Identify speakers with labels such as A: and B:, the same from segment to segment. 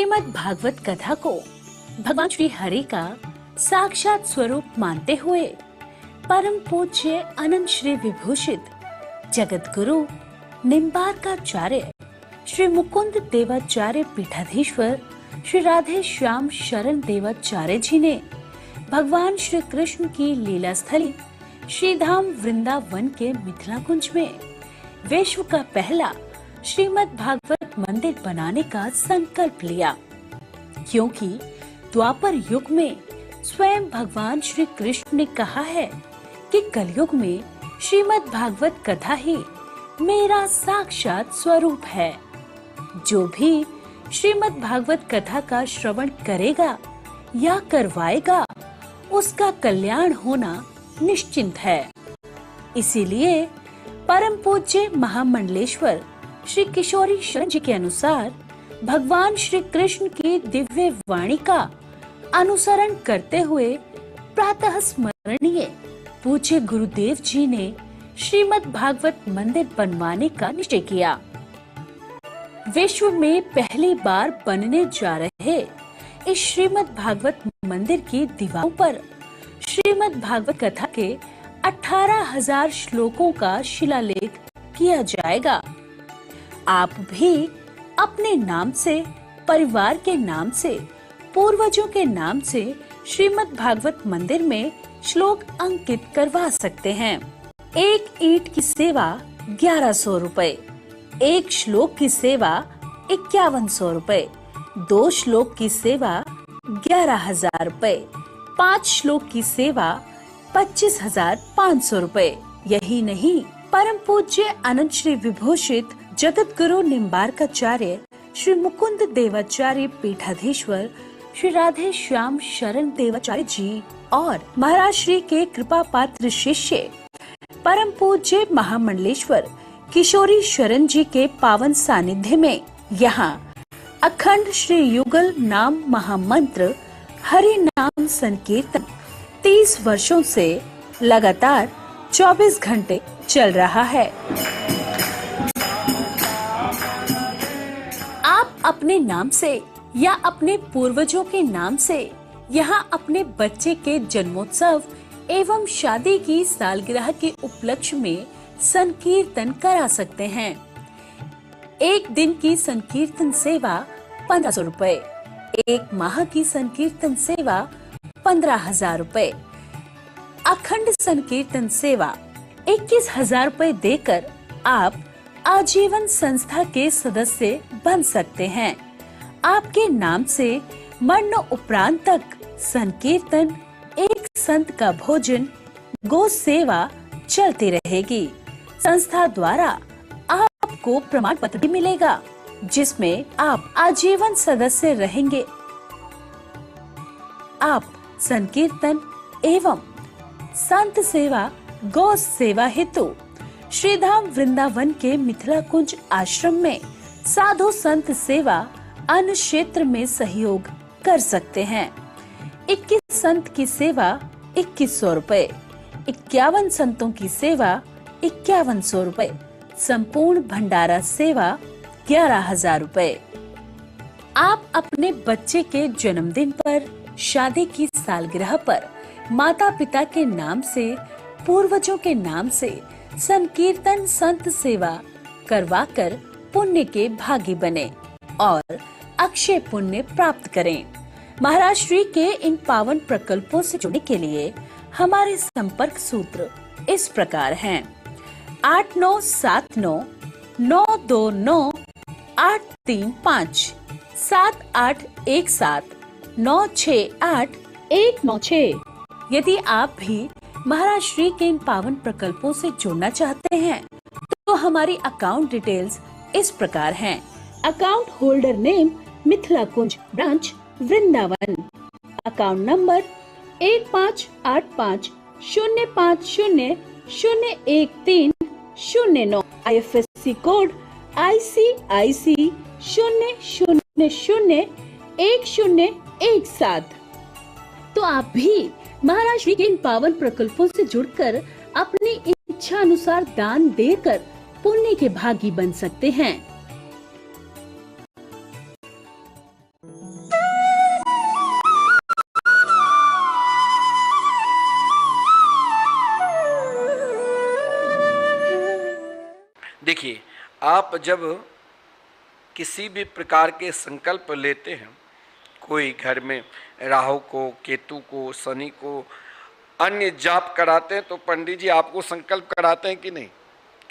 A: श्रीमद् भागवत कथा को भगवान श्री हरि का साक्षात स्वरूप मानते हुए परम पूज्य अनंत श्री विभूषित जगत गुरु निम्बार्काचार्य श्री मुकुंद देवाचार्य पीठाधीश्वर श्री राधे श्याम शरण देवाचार्य जी ने भगवान श्री कृष्ण की लीला स्थली श्रीधाम वृंदावन के मिथिला कुंज में विश्व का पहला श्रीमद् भागवत मंदिर बनाने का संकल्प लिया, क्योंकि द्वापर युग में स्वयं भगवान श्री कृष्ण ने कहा है कि कलयुग में श्रीमद् भागवत कथा ही मेरा साक्षात स्वरूप है। जो भी श्रीमद् भागवत कथा का श्रवण करेगा या करवाएगा, उसका कल्याण होना निश्चिंत है। इसीलिए परम पूज्य महामंडलेश्वर श्री किशोरी शरण जी के अनुसार भगवान श्री कृष्ण की दिव्य वाणी का अनुसरण करते हुए प्रातः स्मरणीय पूज्य गुरुदेव जी ने श्रीमद् भागवत मंदिर बनवाने का निश्चय किया। विश्व में पहली बार बनने जा रहे इस श्रीमद् भागवत मंदिर की दीवारों पर श्रीमद् भागवत कथा के 18,000 श्लोकों का शिलालेख किया जाएगा। आप भी अपने नाम से, परिवार के नाम से, पूर्वजों के नाम से श्रीमद् भागवत मंदिर में श्लोक अंकित करवा सकते हैं। एक ईंट की सेवा 1100 रुपए, एक श्लोक की सेवा 5100 रुपए, 2 श्लोक की सेवा 11,000 रुपए, 5 श्लोक की सेवा 25,500 रुपए। यही नहीं, परम पूज्य अनंत श्री विभूषित जगत गुरु निम्बार्काचार्य श्री मुकुंद देवाचार्य पीठाधीश्वर श्री राधे श्याम शरण देवाचार्य जी और महाराज श्री के कृपा पात्र शिष्य परम पूज्य महामंडलेश्वर किशोरी शरण जी के पावन सानिध्य में यहाँ अखंड श्री युगल नाम महामंत्र हरि नाम संकीर्तन 30 वर्षों से लगातार 24 घंटे चल रहा है। आप अपने नाम से या अपने पूर्वजों के नाम से यहाँ अपने बच्चे के जन्मोत्सव एवं शादी की सालगिरह के उपलक्ष्य में संकीर्तन करा सकते हैं। एक दिन की संकीर्तन सेवा 1500 रुपए, एक माह की संकीर्तन सेवा 15,000 रुपए, अखंड संकीर्तन सेवा 21,000 रुपए देकर आप आजीवन संस्था के सदस्य बन सकते हैं। आपके नाम से मरण उपरांत तक संकीर्तन, एक संत का भोजन, गो सेवा चलती रहेगी। संस्था द्वारा आपको प्रमाण पत्र भी मिलेगा, जिसमें आप आजीवन सदस्य रहेंगे। आप संकीर्तन एवं संत सेवा, गौ सेवा हेतु श्रीधाम वृंदावन के मिथिला कुंज आश्रम में साधु संत सेवा अन्य क्षेत्र में सहयोग कर सकते हैं। 21 संत की सेवा 2100 रुपए, 51 संतों की सेवा 5100 रुपए, संपूर्ण भंडारा सेवा 11,000 रुपए। आप अपने बच्चे के जन्मदिन पर, शादी की सालगिरह पर माता पिता के नाम से, पूर्वजों के नाम से संकीर्तन संत सेवा करवाकर पुण्य के भागी बने और अक्षय पुण्य प्राप्त करें। महाराज श्री के इन पावन प्रकल्पों से जुड़ने के लिए हमारे संपर्क सूत्र इस प्रकार हैं: 8979 929 835, 7817 968 196। यदि आप भी महाराज श्री के इन पावन प्रकल्पों से जुड़ना चाहते हैं तो हमारी अकाउंट डिटेल्स इस प्रकार हैं: account holder name Mithila Kunj branch Vrindavan, account number 155050013009, IFSC code ICIC 0001017। तो आप भी महाराज श्री के इन पावन प्रकल्पों से जुड़कर अपनी इच्छा अनुसार दान देकर पुण्य के भागी बन सकते हैं।
B: देखिए, आप जब किसी भी प्रकार के संकल्प लेते हैं, कोई घर में राहु को, केतु को, शनि को अन्य जाप कराते हैं, तो पंडित जी आपको संकल्प कराते हैं कि नहीं?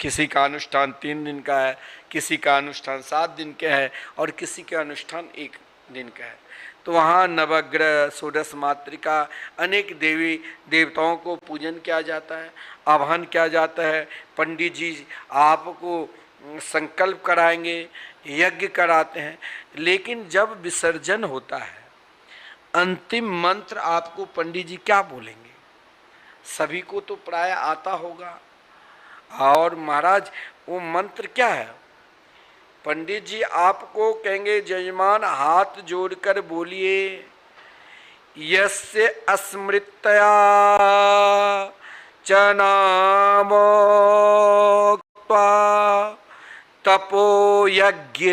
B: किसी का अनुष्ठान 3 दिन का है, किसी का अनुष्ठान 7 दिन का है और किसी का अनुष्ठान 1 दिन का है। तो वहाँ नवग्रह, षोडश मातृका, अनेक देवी देवताओं को पूजन किया जाता है, आवाहन किया जाता है। पंडित जी आपको संकल्प कराएंगे, यज्ञ कराते हैं। लेकिन जब विसर्जन होता है, अंतिम मंत्र आपको पंडित जी क्या बोलेंगे? सभी को तो प्राय आता होगा। और महाराज वो मंत्र क्या है? पंडित जी आपको कहेंगे, जजमान हाथ जोड़कर बोलिए, यस्य अस्मृतया च नामोक्त्वा तपो यज्ञ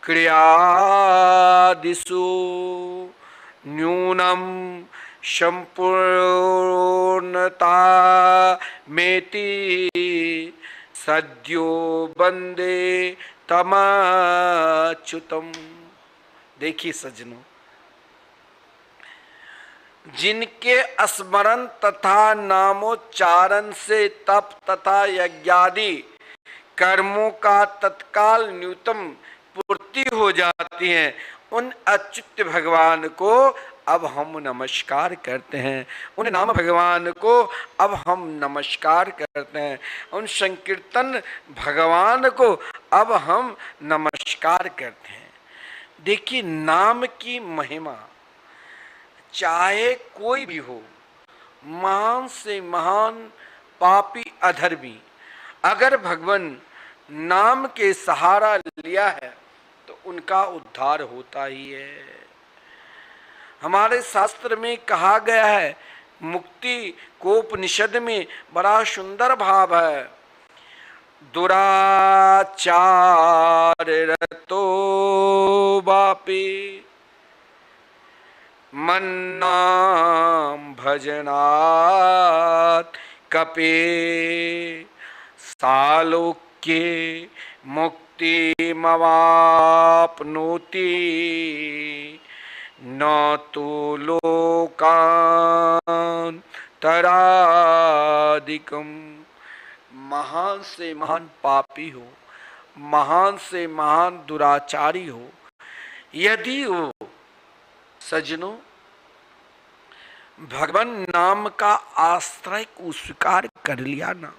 B: क्रियादिषु न्यूनम संपूर्णता मेति सद्यो बंदे तमाच्युतम। देखिए सज्जनों, जिनके स्मरण तथा नामोच्चारण से तप तथा यज्ञादि कर्मों का तत्काल न्यूनतम पूर्ति हो जाती है, उन अच्युत भगवान को अब हम नमस्कार करते हैं। उन नाम भगवान को अब हम नमस्कार करते हैं। उन संकीर्तन भगवान को अब हम नमस्कार करते हैं। देखिए, नाम की महिमा चाहे कोई भी हो, महान से महान पापी अधर्मी, अगर भगवान नाम के सहारा लिया है तो उनका उद्धार होता ही है। हमारे शास्त्र में कहा गया है, मुक्ति को उपनिषद में बड़ा सुंदर भाव है, दुराचार रतो बापी मन्नाम भजनात् कपे सालोक्ये मुक्ति मवाप्नोति न तो लोकांतरादिकम। महान से महान पापी हो, महान से महान दुराचारी हो, यदि वो सज्जनों भगवान नाम का आश्रय को स्वीकार कर लिया ना,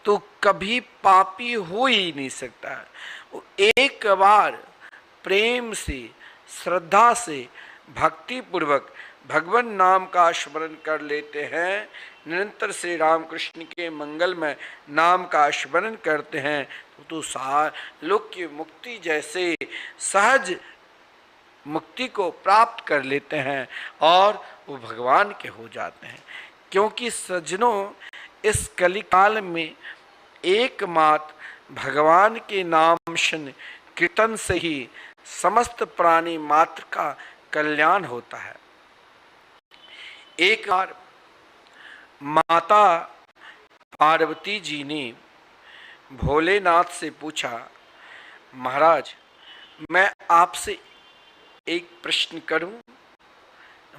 B: तो कभी पापी हो ही नहीं सकता। वो एक बार प्रेम से, श्रद्धा से, भक्ति पूर्वक भगवान नाम का स्मरण कर लेते हैं, निरंतर श्री रामकृष्ण के मंगलमय नाम का स्मरण करते हैं, तो लोक की मुक्ति जैसे सहज मुक्ति को प्राप्त कर लेते हैं और वो भगवान के हो जाते हैं। क्योंकि सज्जनों, इस कलिकाल में एकमात्र भगवान के नाम शन कीर्तन से ही समस्त प्राणी मात्र का कल्याण होता है। एक बार माता पार्वती जी ने भोलेनाथ से पूछा, महाराज मैं आपसे एक प्रश्न करूं?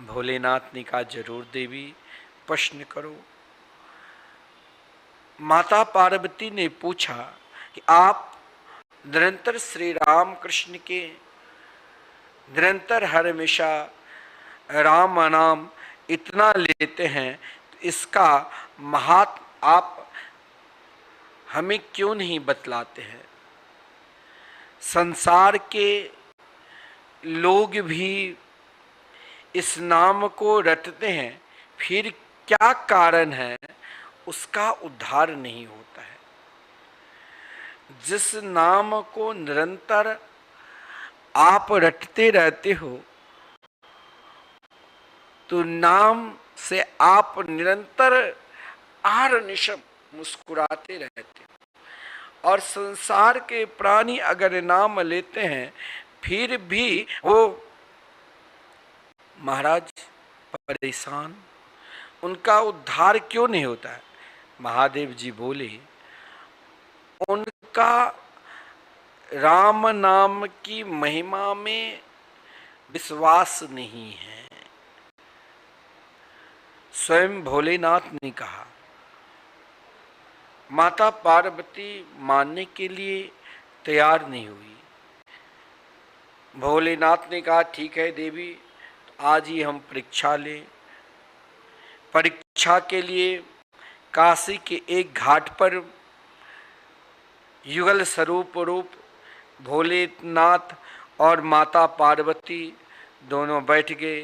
B: भोलेनाथ ने कहा, जरूर देवी, प्रश्न करो। माता पार्वती ने पूछा कि आप निरंतर श्री राम कृष्ण के निरंतर हर हमेशा राम नाम इतना लेते हैं, तो इसका महात्म आप हमें क्यों नहीं बतलाते हैं? संसार के लोग भी इस नाम को रटते हैं, फिर क्या कारण है उसका उद्धार नहीं होता है? जिस नाम को निरंतर आप रटते रहते हो, तो नाम से आप निरंतर अहर्निशम मुस्कुराते रहते हो। और संसार के प्राणी अगर नाम लेते हैं फिर भी वो महाराज परेशान, उनका उद्धार क्यों नहीं होता है? महादेव जी बोले, उनका राम नाम की महिमा में विश्वास नहीं है। स्वयं भोलेनाथ ने कहा, माता पार्वती मानने के लिए तैयार नहीं हुई। भोलेनाथ ने कहा, ठीक है देवी, आज ही हम परीक्षा लें। परीक्षा के लिए काशी के एक घाट पर युगल स्वरूप रूप भोलेनाथ और माता पार्वती दोनों बैठ गए।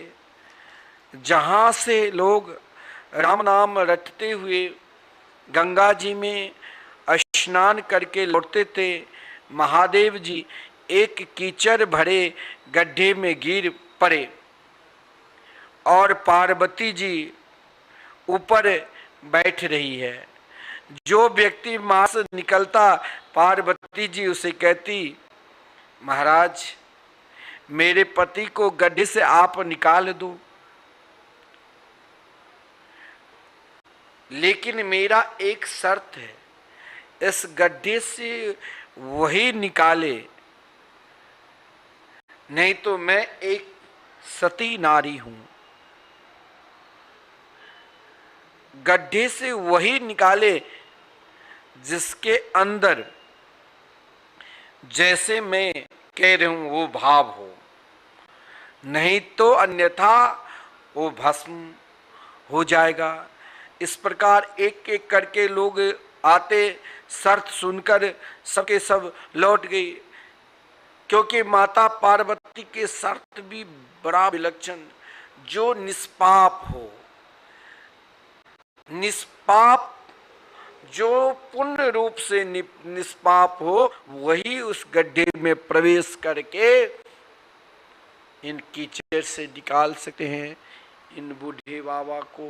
B: जहाँ से लोग राम नाम रटते हुए गंगा जी में स्नान करके लौटते थे, महादेव जी एक कीचड़ भरे गड्ढे में गिर पड़े और पार्वती जी ऊपर बैठ रही है। जो व्यक्ति वहां से निकलता, पार्वती जी उसे कहती, महाराज मेरे पति को गड्ढे से आप निकाल दो, लेकिन मेरा एक शर्त है, इस गड्ढे से वही निकाले, नहीं तो मैं एक सती नारी हूं। गड्ढे से वही निकाले जिसके अंदर जैसे मैं कह रही हूं वो भाव हो, नहीं तो अन्यथा वो भस्म हो जाएगा। इस प्रकार एक एक करके लोग आते, शर्त सुनकर सबके सब लौट गई, क्योंकि माता पार्वती के शर्त भी बड़ा विलक्षण, जो निष्पाप हो, निष्पाप जो पूर्ण रूप से निष्पाप हो, वही उस गड्ढे में प्रवेश करके इन कीचड़ से निकाल सकते हैं इन बूढ़े बाबा को।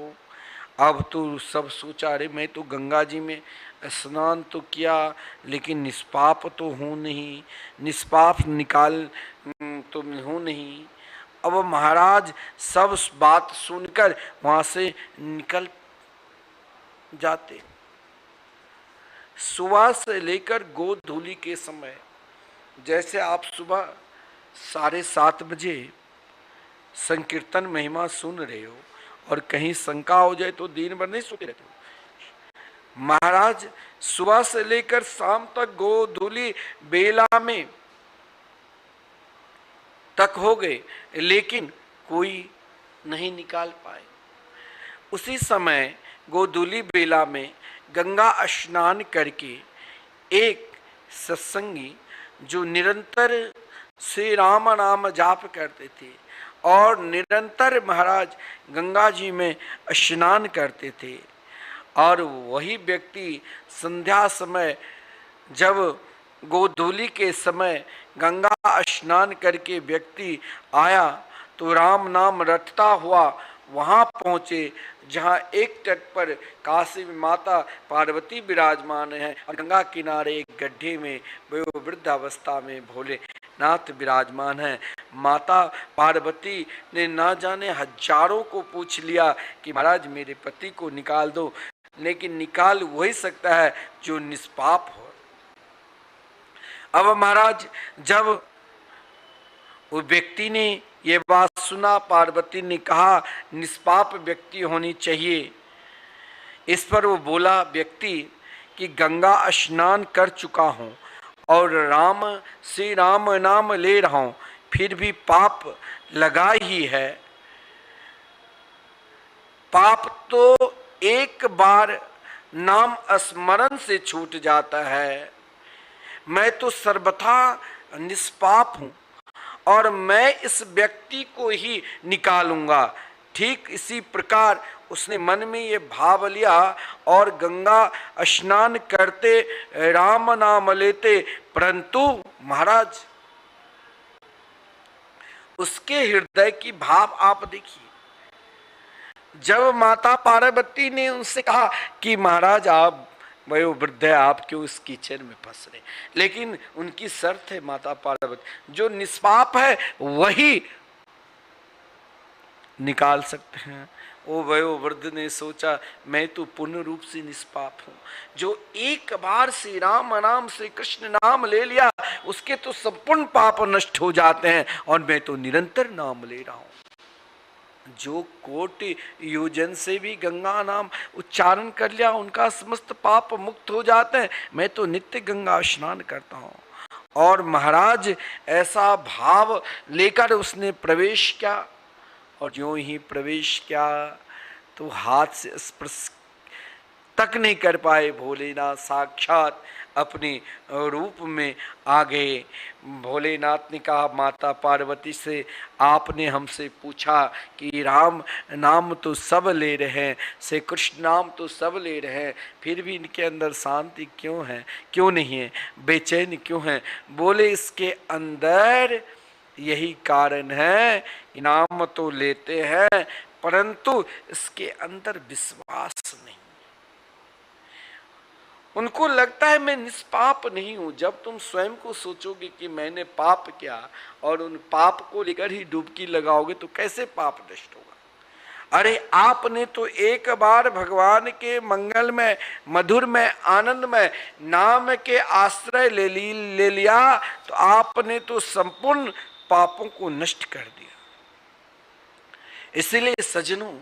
B: अब तो सब सोचा, अरे मैं तो गंगा जी में स्नान तो किया, लेकिन निष्पाप तो हूँ नहीं, निष्पाप निकाल तो हूँ नहीं। अब महाराज सब बात सुनकर वहां से निकल जाते। सुबह से लेकर गोधूली के समय, जैसे आप सुबह 7:30 बजे संकीर्तन महिमा सुन रहे हो और कहीं शंका हो जाए तो दिन भर नहीं सोते रहते हो। महाराज सुबह से लेकर शाम तक गोधूली बेला में तक हो गए, लेकिन कोई नहीं निकाल पाए। उसी समय गोधूली बेला में गंगा स्नान करके एक सत्संगी जो निरंतर श्री राम नाम जाप करते थे और निरंतर महाराज गंगा जी में स्नान करते थे, और वही व्यक्ति संध्या समय जब गोधूली के समय गंगा स्नान करके व्यक्ति आया तो राम नाम रटता हुआ वहां पहुंचे जहां एक तट पर काशी में माता पार्वती विराजमान है और गंगा किनारे एक गड्ढे में वो वृद्धावस्था में भोलेनाथ विराजमान है। माता पार्वती ने ना जाने हजारों को पूछ लिया कि महाराज मेरे पति को निकाल दो, लेकिन निकाल वही सकता है जो निष्पाप हो। अब महाराज जब वो व्यक्ति ने ये बात सुना, पार्वती ने कहा निष्पाप व्यक्ति होनी चाहिए। इस पर वो बोला व्यक्ति कि गंगा स्नान कर चुका हूँ और श्री राम नाम ले रहा हूँ, फिर भी पाप लगा ही है। पाप तो एक बार नाम स्मरण से छूट जाता है। मैं तो सर्वथा निष्पाप हूँ और मैं इस व्यक्ति को ही निकालूंगा। ठीक इसी प्रकार उसने मन में ये भाव लिया और गंगा स्नान करते राम नाम लेते, परंतु महाराज उसके हृदय की भाव आप देखिए। जब माता पार्वती ने उनसे कहा कि महाराज आप वो वृद्ध है, आप क्यों इस कीचड़ में फंस रहे, लेकिन उनकी शर्त है माता पार्वती जो निष्पाप है वही निकाल सकते हैं। ओ वयोवृद्ध ने सोचा, मैं तो पूर्ण रूप से निष्पाप हूं। जो एक बार श्री राम नाम से कृष्ण नाम ले लिया, उसके तो संपूर्ण पाप नष्ट हो जाते हैं, और मैं तो निरंतर नाम ले रहा हूं। जो कोटि योजन से भी गंगा नाम उच्चारण कर लिया, उनका समस्त पाप मुक्त हो जाते हैं। मैं तो नित्य गंगा स्नान करता हूं। और महाराज ऐसा भाव लेकर उसने प्रवेश किया, और ज्यों ही प्रवेश किया तो हाथ से स्पर्श तक नहीं कर पाए। भोलेनाथ साक्षात अपने रूप में आ गए। भोलेनाथ ने कहा, माता पार्वती से, आपने हमसे पूछा कि राम नाम तो सब ले रहे हैं, श्री कृष्ण नाम तो सब ले रहे हैं, फिर भी इनके अंदर शांति क्यों है, क्यों नहीं है, बेचैन क्यों है? बोले, इसके अंदर यही कारण है कि नाम तो लेते हैं, परंतु इसके अंदर विश्वास नहीं। उनको लगता है मैं निष्पाप नहीं हूं। जब तुम स्वयं को सोचोगे कि मैंने पाप किया, और उन पाप को लेकर ही डुबकी लगाओगे, तो कैसे पाप नष्ट होगा? अरे आपने तो एक बार भगवान के मंगल में, मधुर में, आनंद में नाम के आश्रय ले लिया, तो आपने तो संपूर्ण पापों को नष्ट कर दिया। इसलिए सज्जनों,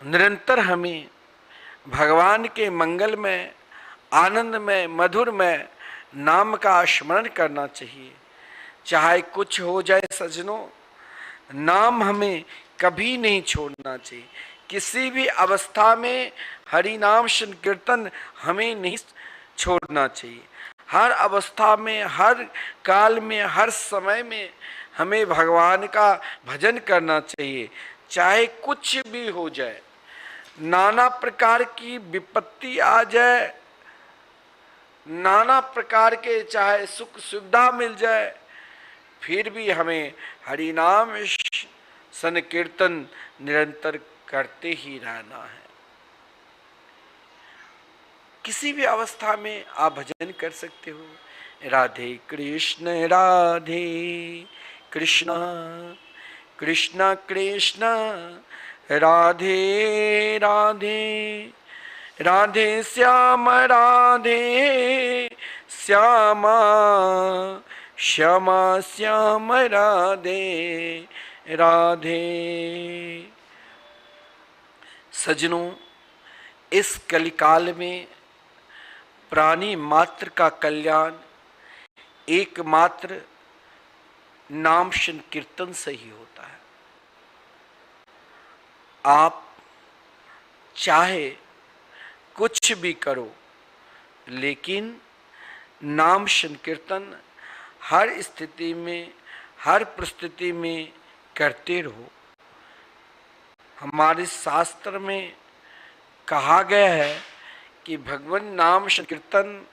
B: निरंतर हमें भगवान के मंगल में, आनंद में, मधुर में नाम का स्मरण करना चाहिए। चाहे कुछ हो जाए सज्जनों, नाम हमें कभी नहीं छोड़ना चाहिए। किसी भी अवस्था में हरि नाम संकीर्तन हमें नहीं छोड़ना चाहिए। हर अवस्था में, हर काल में, हर समय में हमें भगवान का भजन करना चाहिए, चाहे कुछ भी हो जाए। नाना प्रकार की विपत्ति आ जाए, नाना प्रकार के चाहे सुख सुविधा मिल जाए, फिर भी हमें हरि नाम संकीर्तन निरंतर करते ही रहना है। किसी भी अवस्था में आप भजन कर सकते हो। राधे कृष्ण राधे कृष्ण, कृष्ण कृष्ण राधे राधे, राधे श्याम राधे श्यामा, श्यामा श्याम राधे राधे। सज्जनों, इस कलिकाल में प्राणी मात्र का कल्याण एकमात्र नाम संकीर्तन से ही होता है। आप चाहे कुछ भी करो, लेकिन नाम संकीर्तन हर स्थिति में, हर परिस्थिति में करते रहो। हमारे शास्त्र में कहा गया है कि भगवान नाम संकीर्तन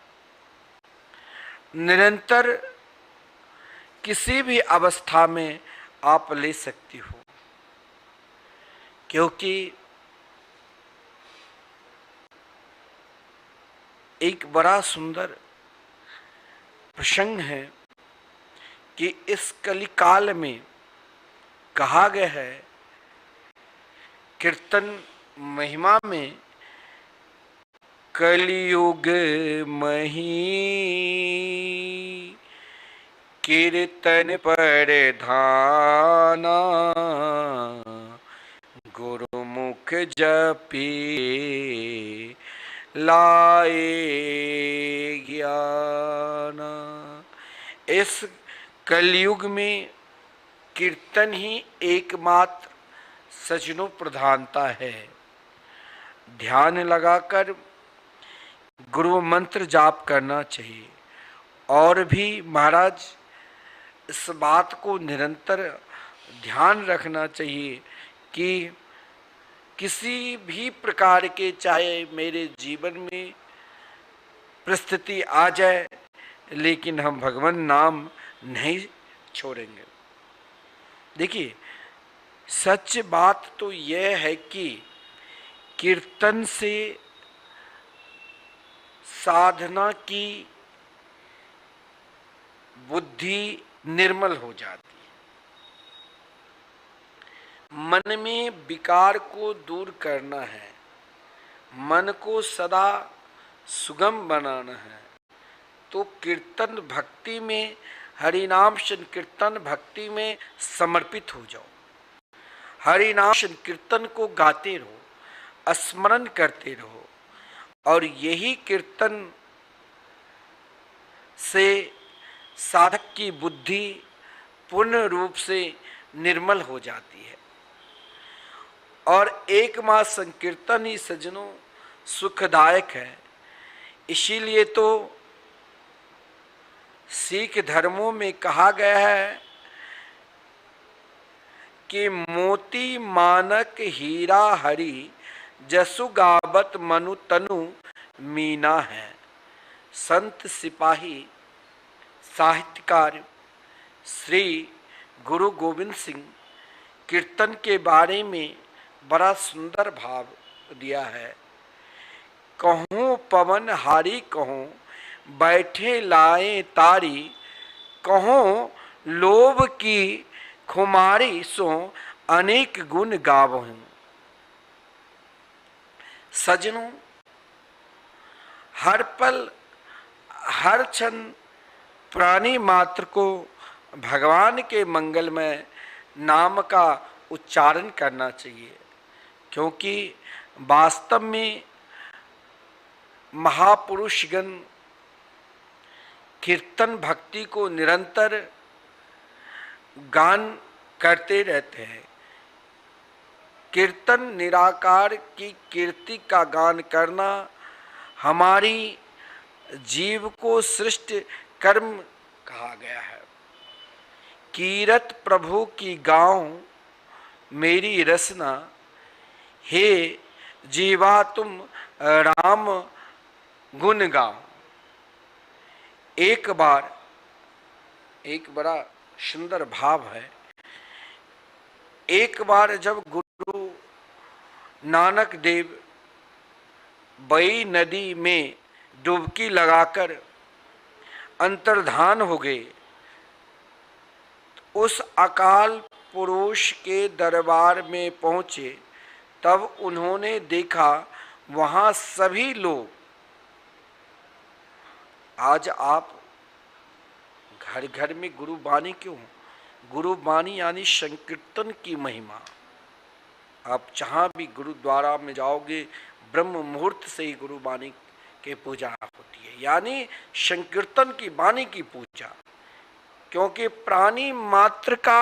B: निरंतर किसी भी अवस्था में आप ले सकती हो, क्योंकि एक बड़ा सुंदर प्रसंग है कि इस कलिकाल में कहा गया है, कीर्तन महिमा में, कलियुग मही कीर्तन पर धाना, गुरुमुख जपी लाए ज्ञान। इस कलयुग में कीर्तन ही एकमात्र सज्जनों प्रधानता है। ध्यान लगाकर गुरु मंत्र जाप करना चाहिए। और भी महाराज, इस बात को निरंतर ध्यान रखना चाहिए कि किसी भी प्रकार के, चाहे मेरे जीवन में परिस्थिति आ जाए, लेकिन हम भगवान नाम नहीं छोड़ेंगे। देखिए, सच बात तो यह है कि कीर्तन से साधना की बुद्धि निर्मल हो जाती है। मन में विकार को दूर करना है, मन को सदा सुगम बनाना है, तो कीर्तन भक्ति में, हरिनाम संकीर्तन भक्ति में समर्पित हो जाओ। हरिनाम संकीर्तन को गाते रहो, स्मरण करते रहो, और यही कीर्तन से साधक की बुद्धि पूर्ण रूप से निर्मल हो जाती है। और एक मास संकीर्तन ही सज्जनों सुखदायक है। इसीलिए तो सिख धर्मों में कहा गया है कि मोती मानक हीरा हरि, जसु गावत मनु तनु मीना है। संत सिपाही साहित्यकार श्री गुरु गोविंद सिंह कीर्तन के बारे में बड़ा सुंदर भाव दिया है। कहूँ पवन हारी कहूँ बैठे लाए तारी, कहूँ लोभ की खुमारी सो अनेक गुण गावहूँ। सजनों, हर पल हर क्षण प्राणी मात्र को भगवान के मंगलमय नाम का उच्चारण करना चाहिए, क्योंकि वास्तव में महापुरुषगण कीर्तन भक्ति को निरंतर गान करते रहते हैं। कीर्तन निराकार की कीर्ति का गान करना हमारी जीव को सृष्टि कर्म कहा गया है। कीरत प्रभु की गाऊं मेरी रसना, हे जीवा तुम राम गुण गाओ। एक बार एक बड़ा सुंदर भाव है। एक बार जब गुरु नानक देव बई नदी में डुबकी लगाकर अंतर्धान हो गए, उस अकाल पुरुष के दरबार में पहुंचे, तब उन्होंने देखा वहां सभी लोग, आज आप घर घर में गुरुबानी क्यों? गुरुबानी यानी संकीर्तन की महिमा। आप जहां भी गुरुद्वारा में जाओगे, ब्रह्म मुहूर्त से ही गुरुबानी की पूजा होती है, यानी संकीर्तन की बानी की पूजा। क्योंकि प्राणी मात्र का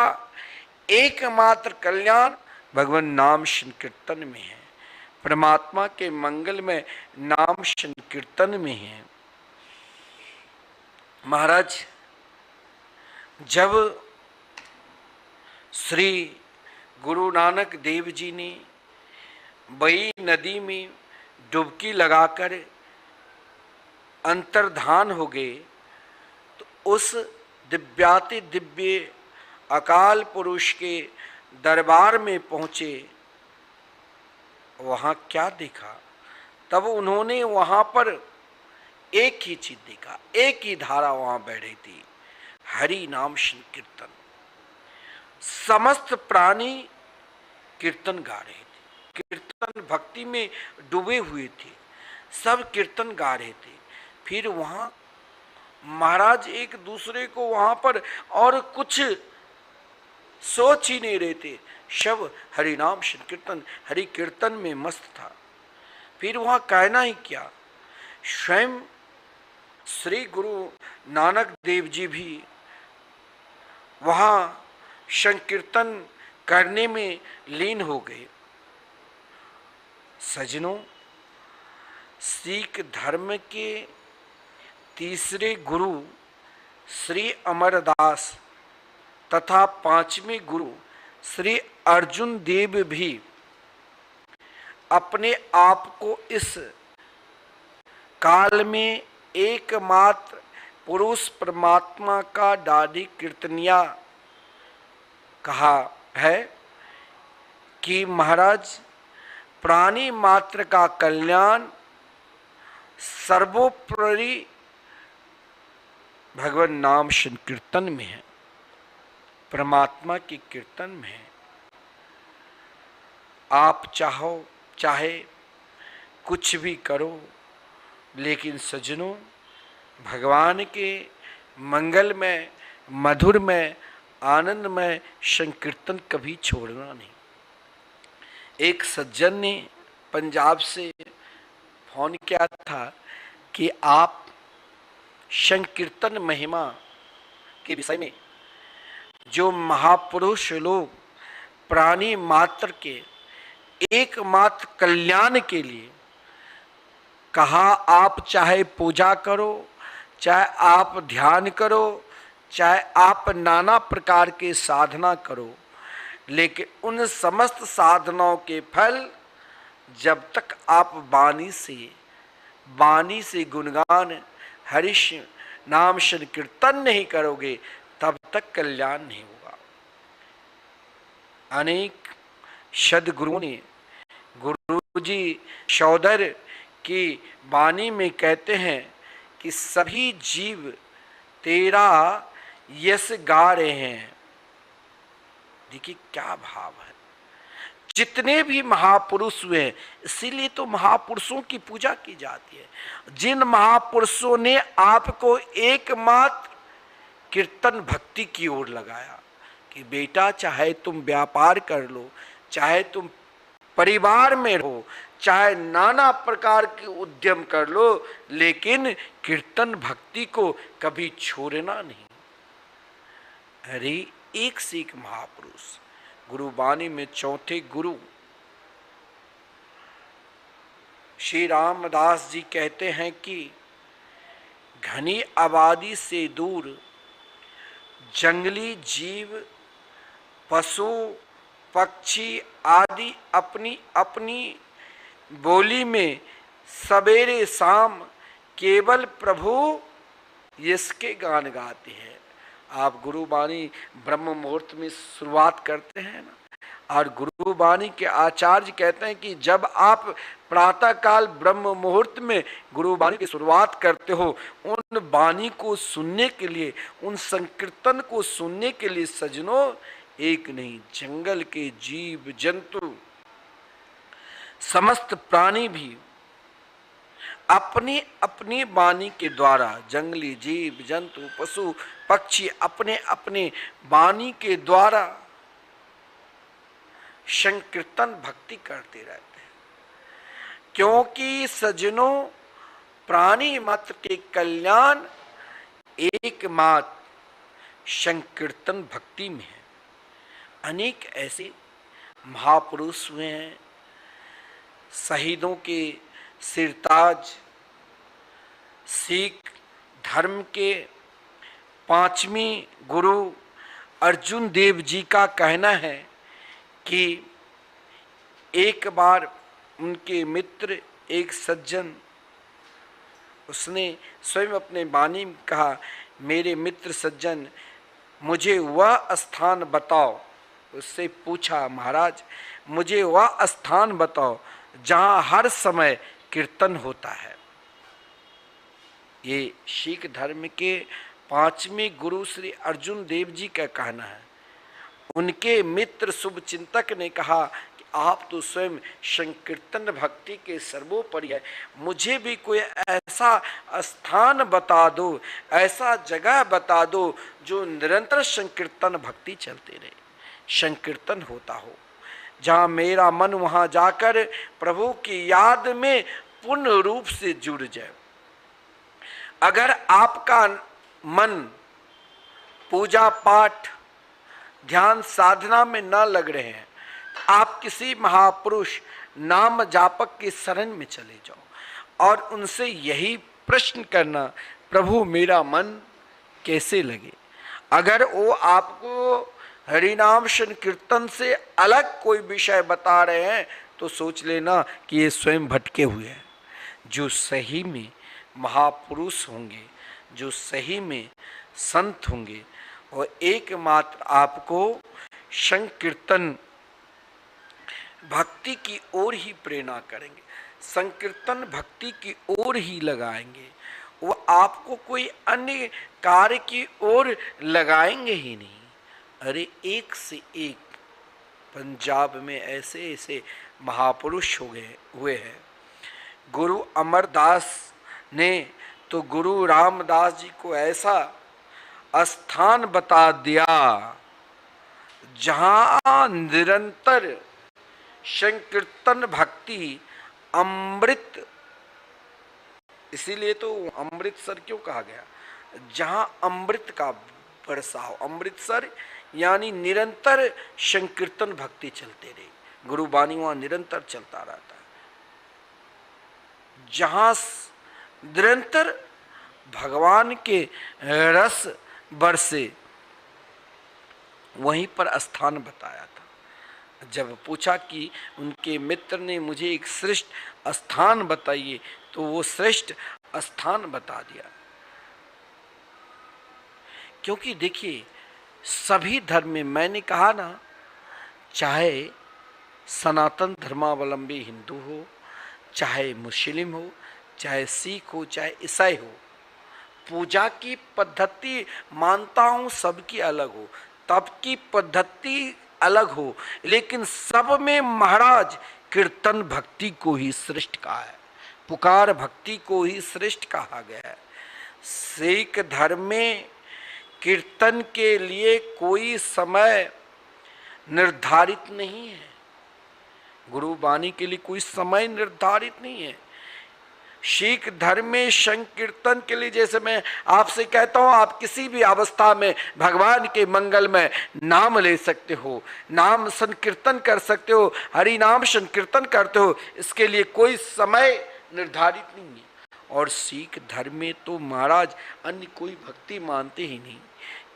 B: एकमात्र कल्याण भगवान नाम संकीर्तन में है, परमात्मा के मंगल में नाम संकीर्तन में है। महाराज, जब श्री गुरु नानक देव जी ने बई नदी में डुबकी लगाकर अंतर्धान हो गए, तो उस दिव्याति दिव्य अकाल पुरुष के दरबार में पहुंचे। वहां क्या देखा? तब उन्होंने वहां पर एक ही चीज देखा, एक ही धारा वहां बह रही थी, हरि नाम संकीर्तन। समस्त प्राणी कीर्तन गा रहे थे, कीर्तन भक्ति में डूबे हुए थे, सब कीर्तन गा रहे थे। फिर वहां महाराज एक दूसरे को वहां पर और कुछ सोच ही नहीं रहे थे, सब हरि नाम संकीर्तन हरि कीर्तन में मस्त था। फिर वहां कहना ही क्या, स्वयं श्री गुरु नानक देव जी भी वहां संकीर्तन करने में लीन हो गए। सजनों, सिख धर्म के तीसरे गुरु श्री अमरदास तथा पांचवें गुरु श्री अर्जुन देव भी अपने आप को इस काल में एकमात्र पुरुष परमात्मा का दादी कीर्तनिया कहा है कि महाराज, प्राणी मात्र का कल्याण सर्वोपरि भगवान नाम संकीर्तन में है, परमात्मा की कीर्तन में है। आप चाहे कुछ भी करो, लेकिन सज्जनों, भगवान के मंगलमय, मधुरमय, आनंदमय संकीर्तन कभी छोड़ना नहीं। एक सज्जन ने पंजाब से फोन किया था कि आप संकीर्तन महिमा के विषय में, जो महापुरुष लोग प्राणी मात्र के एकमात्र कल्याण के लिए कहा, आप चाहे पूजा करो, चाहे आप ध्यान करो, चाहे आप नाना प्रकार के साधना करो, लेकिन उन समस्त साधनाओं के फल जब तक आप वाणी से गुणगान हरिश नाम संकीर्तन नहीं करोगे, तब तक कल्याण नहीं होगा। अनेक सद्गुरुओं ने, गुरुजी शौधर की वाणी में कहते हैं कि सभी जीव तेरा यश गा रहे हैं। देखिए क्या भाव है। जितने भी महापुरुष हुए, इसीलिए तो महापुरुषों की पूजा की जाती है। जिन महापुरुषों ने आपको एकमात्र कीर्तन भक्ति की ओर लगाया कि बेटा चाहे तुम व्यापार कर लो, चाहे तुम परिवार में रहो, चाहे नाना प्रकार के उद्यम कर लो, लेकिन कीर्तन भक्ति को कभी छोड़ना नहीं। अरे एक से एक महापुरुष, गुरुवाणी में चौथे गुरु श्री रामदास जी कहते हैं कि घनी आबादी से दूर जंगली जीव, पशु, पक्षी आदि अपनी अपनी बोली में सवेरे शाम केवल प्रभु इसके गान गाते हैं। आप गुरुवाणी ब्रह्म मुहूर्त में शुरुआत करते हैं ना, और गुरुवाणी के आचार्य कहते हैं कि जब आप प्रातः काल ब्रह्म मुहूर्त में गुरुवाणी की शुरुआत करते हो, उन वाणी को सुनने के लिए, उन संकीर्तन को सुनने के लिए सज्जनों, एक नहीं जंगल के जीव जंतु समस्त प्राणी भी अपनी अपनी वाणी के द्वारा, जंगली जीव जंतु पशु पक्षी अपने अपने वाणी के द्वारा संकीर्तन भक्ति करते रहते हैं। क्योंकि सज्जनों, प्राणी मात्र के कल्याण एकमात्र संकीर्तन भक्ति में है। अनेक ऐसे महापुरुष हुए हैं, शहीदों के सिरताज, सिख धर्म के पांचवें गुरु अर्जुन देव जी का कहना है कि एक बार उनके मित्र एक सज्जन, उसने स्वयं अपने वाणी में कहा, मेरे मित्र सज्जन मुझे वह स्थान बताओ। उससे पूछा, महाराज मुझे वह स्थान बताओ जहां हर समय कीर्तन होता है। ये सिख धर्म के पांचवें गुरु श्री अर्जुन देव जी का कहना है। उनके मित्र शुभ चिंतक ने कहा कि आप तो स्वयं संकीर्तन भक्ति के सर्वोपरि है, मुझे भी कोई ऐसा स्थान बता दो, ऐसा जगह बता दो जो निरंतर संकीर्तन भक्ति चलते रहे, संकीर्तन होता हो, जहाँ मेरा मन वहाँ जाकर प्रभु की याद में पूर्ण रूप से जुड़ जाए। अगर आपका मन पूजा पाठ ध्यान साधना में न लग रहे हैं, आप किसी महापुरुष नाम जापक के शरण में चले जाओ और उनसे यही प्रश्न करना, प्रभु मेरा मन कैसे लगे। अगर वो आपको हरिनाम संकीर्तन से अलग कोई विषय बता रहे हैं तो सोच लेना कि ये स्वयं भटके हुए हैं। जो सही में महापुरुष होंगे, जो सही में संत होंगे, और एकमात्र आपको संकीर्तन भक्ति की ओर ही प्रेरणा करेंगे, संकीर्तन भक्ति की ओर ही लगाएंगे। वो आपको कोई अन्य कार्य की ओर लगाएंगे ही नहीं। अरे एक से एक पंजाब में ऐसे ऐसे महापुरुष हुए हैं। गुरु अमरदास ने तो गुरु रामदास जी को ऐसा स्थान बता दिया जहां निरंतर संकीर्तन भक्ति अमृत, इसीलिए तो अमृतसर क्यों कहा गया, जहां अमृत का बरसाव। अमृतसर यानी निरंतर संकीर्तन भक्ति चलते रहे, गुरुबानी वहां निरंतर चलता रहता है। जहां निरंतर भगवान के रस बरसे, वहीं पर स्थान बताया था। जब पूछा कि उनके मित्र ने मुझे एक श्रेष्ठ स्थान बताइए, तो वो श्रेष्ठ स्थान बता दिया। क्योंकि देखिए, सभी धर्म में, मैंने कहा ना, चाहे सनातन धर्मावलंबी हिंदू हो, चाहे मुस्लिम हो, चाहे सिख हो, चाहे ईसाई हो, पूजा की पद्धति मानता हूं सबकी अलग हो, तप की पद्धति अलग हो, लेकिन सब में महाराज कीर्तन भक्ति को ही श्रेष्ठ कहा है, पुकार भक्ति को ही श्रेष्ठ कहा गया है। सिख धर्म में कीर्तन के लिए कोई समय निर्धारित नहीं है, गुरुबानी के लिए कोई समय निर्धारित नहीं है। सिख धर्म में संकीर्तन के लिए, जैसे मैं आपसे कहता हूं, आप किसी भी अवस्था में भगवान के मंगल में नाम ले सकते हो, नाम संकीर्तन कर सकते हो, हरि नाम संकीर्तन करते हो, इसके लिए कोई समय निर्धारित नहीं है। और सिख धर्म में तो महाराज अन्य कोई भक्ति मानते ही नहीं,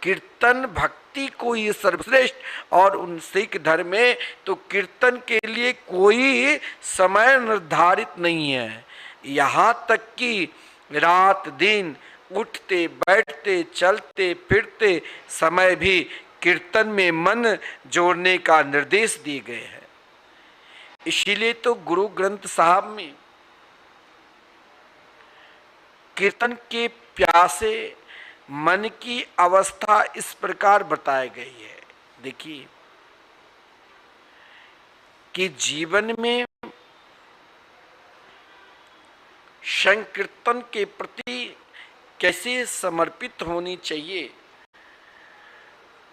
B: कीर्तन भक्ति को ही सर्वश्रेष्ठ। और उन सिख धर्म में तो कीर्तन के लिए कोई समय निर्धारित नहीं है, यहाँ तक कि रात दिन उठते बैठते चलते फिरते समय भी कीर्तन में मन जोड़ने का निर्देश दिए गए हैं। इसीलिए तो गुरु ग्रंथ साहब में कीर्तन के प्यासे मन की अवस्था इस प्रकार बताई गई है। देखिए कि जीवन में संकीर्तन के प्रति कैसे समर्पित होनी चाहिए,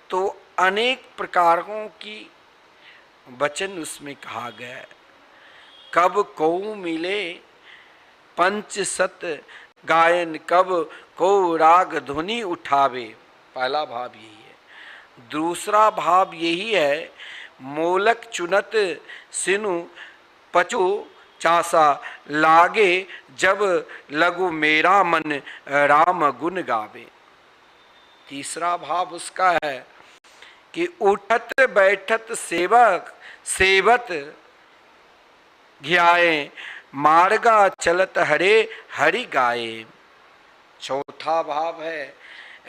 B: तो अनेक प्रकारों की वचन उसमें कहा गया है। कब को मिले पंच सत गायन, कब को राग ध्वनि उठावे, पहला भाव यही है। दूसरा भाव यही है, मोलक चुनत सिनु पचु चासा लागे, जब लगु मेरा मन राम गुण गावे। तीसरा भाव उसका है कि उठत बैठत सेवक सेवत घियाए, मार्गा चलत हरे हरि गाए। चौथा भाव है,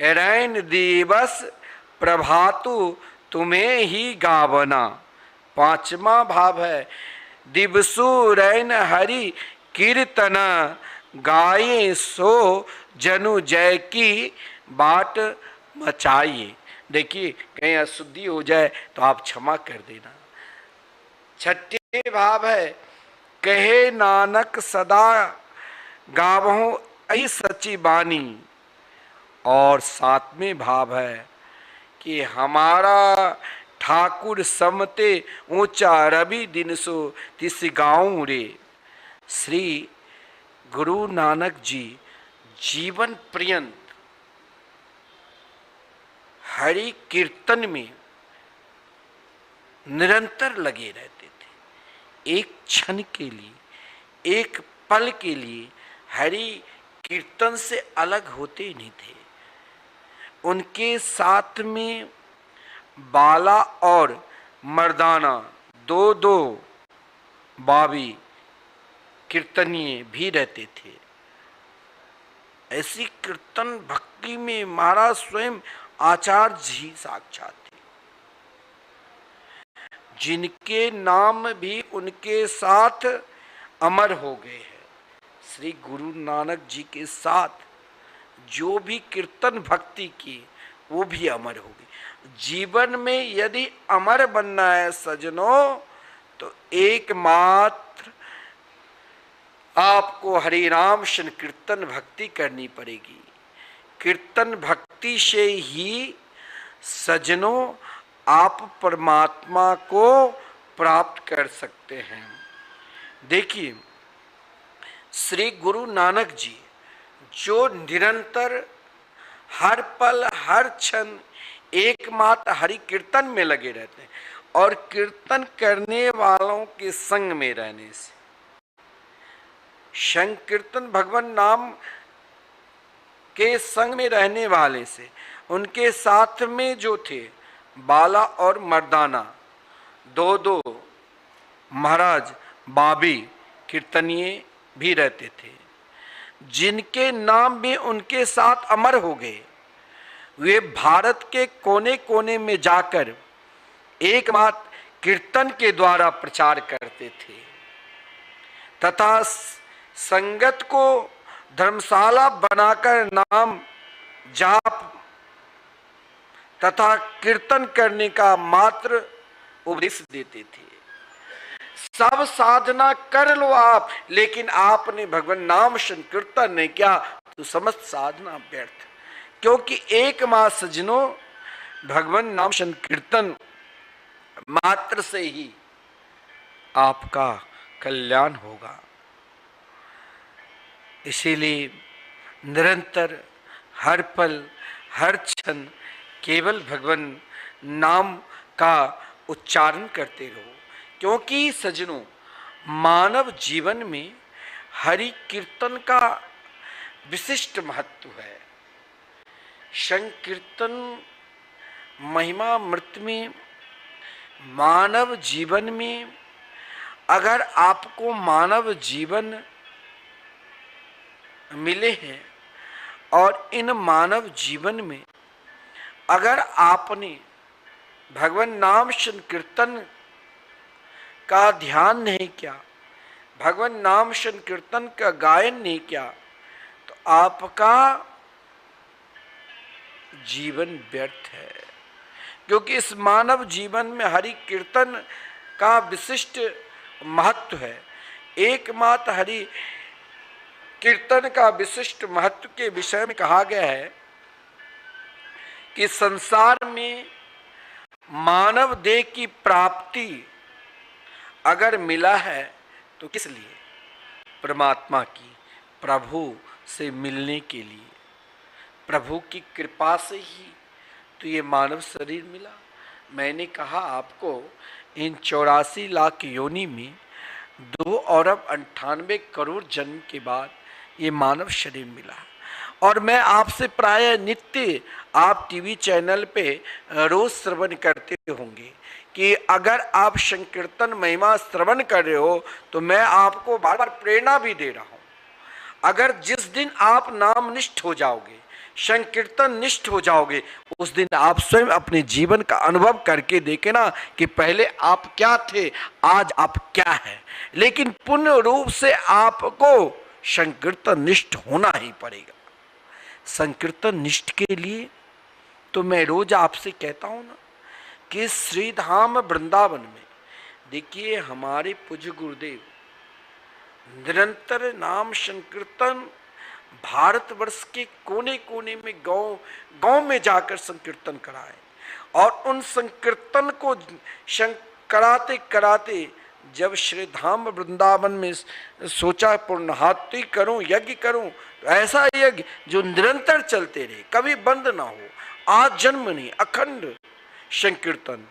B: रैन दिवस प्रभातु तुम्हें ही गावना। पांचवा भाव है, दिवसु रैन हरि कीर्तन, गाये सो जनु जय की बाट मचाइए। देखिए कहीं अशुद्धि हो जाए तो आप क्षमा कर देना। छठे भाव है, कहे नानक सदा गावहु ऐ सच्ची बानी। और सातवें भाव है कि हमारा ठाकुर समते ऊंचा रवि दिन सो तिस गाऊं रे। श्री गुरु नानक जी जीवन पर्यंत हरि कीर्तन में निरंतर लगे रहते थे। एक क्षण के लिए, एक पल के लिए हरि कीर्तन से अलग होते नहीं थे। उनके साथ में बाला और मर्दाना दो दो बाबी कीर्तनीय भी रहते थे। ऐसी कीर्तन भक्ति में महाराज स्वयं आचार्य जी साक्षात थे, जिनके नाम भी उनके साथ अमर हो गए हैं। श्री गुरु नानक जी के साथ जो भी कीर्तन भक्ति की, वो भी अमर होगी। जीवन में यदि अमर बनना है सज्जनों, तो एकमात्र आपको हरि नाम संकीर्तन भक्ति करनी पड़ेगी। कीर्तन भक्ति से ही सज्जनों आप परमात्मा को प्राप्त कर सकते हैं। देखिए, श्री गुरु नानक जी जो निरंतर हर पल हर क्षण एकमात्र हरि कीर्तन में लगे रहते हैं, और कीर्तन करने वालों के संग में रहने से, संकीर्तन भगवान नाम के संग में रहने वाले से, उनके साथ में जो थे बाला और मर्दाना, दो दो महाराज बाबी कीर्तनीय भी रहते थे, जिनके नाम भी उनके साथ अमर हो गए। वे भारत के कोने कोने में जाकर एकमात्र कीर्तन के द्वारा प्रचार करते थे तथा संगत को धर्मशाला बनाकर नाम जाप तथा कीर्तन करने का मात्र उपदेश देते थे। सब साधना कर लो आप, लेकिन आपने भगवान नाम संकीर्तन नहीं किया तो समस्त साधना व्यर्थ। क्योंकि एक मां सज्जनों, भगवान नाम संकीर्तन मात्र से ही आपका कल्याण होगा। इसीलिए निरंतर हर पल हर क्षण केवल भगवान नाम का उच्चारण करते रहो। क्योंकि सज्जनों, मानव जीवन में हरि कीर्तन का विशिष्ट महत्व है। संकीर्तन महिमा मृत में, मानव जीवन में, अगर आपको मानव जीवन मिले हैं और इन मानव जीवन में अगर आपने भगवान नाम संकीर्तन का ध्यान नहीं किया, भगवान नाम संकीर्तन का गायन नहीं किया, तो आपका जीवन व्यर्थ है। क्योंकि इस मानव जीवन में हरि कीर्तन का विशिष्ट महत्व है। एकमात्र हरि कीर्तन का विशिष्ट महत्व के विषय में कहा गया है कि संसार में मानव देह की प्राप्ति अगर मिला है तो किस लिए? परमात्मा की, प्रभु से मिलने के लिए। प्रभु की कृपा से ही तो ये मानव शरीर मिला। मैंने कहा आपको, इन 84 लाख योनि में 2 अरब 98 करोड़ जन्म के बाद ये मानव शरीर मिला। और मैं आपसे प्राय नित्य आप टीवी चैनल पे रोज श्रवण करते होंगे कि अगर आप संकीर्तन महिमा श्रवण कर रहे हो तो मैं आपको बार बार प्रेरणा भी दे रहा हूं। अगर जिस दिन आप नाम निष्ठ हो जाओगे, संकीर्तन निष्ठ हो जाओगे, उस दिन आप स्वयं अपने जीवन का अनुभव करके देखे ना कि पहले आप क्या थे, आज आप क्या है। लेकिन पूर्ण रूप से आपको संकीर्तन निष्ठ होना ही पड़ेगा। संकीर्तन निष्ठ के लिए तो मैं रोज आपसे कहता हूं ना कि श्रीधाम वृंदावन में देखिए, हमारे पूज्य गुरुदेव निरंतर नाम संकीर्तन भारतवर्ष के कोने कोने में गांव गांव में जाकर संकीर्तन कराए, और उन संकीर्तन को कराते कराते जब श्री धाम वृंदावन में सोचा पूर्णाहुति करूं, यज्ञ करूं, तो ऐसा यज्ञ जो निरंतर चलते रहे, कभी बंद ना हो, आज जन्म नहीं, अखंड संकीर्तन।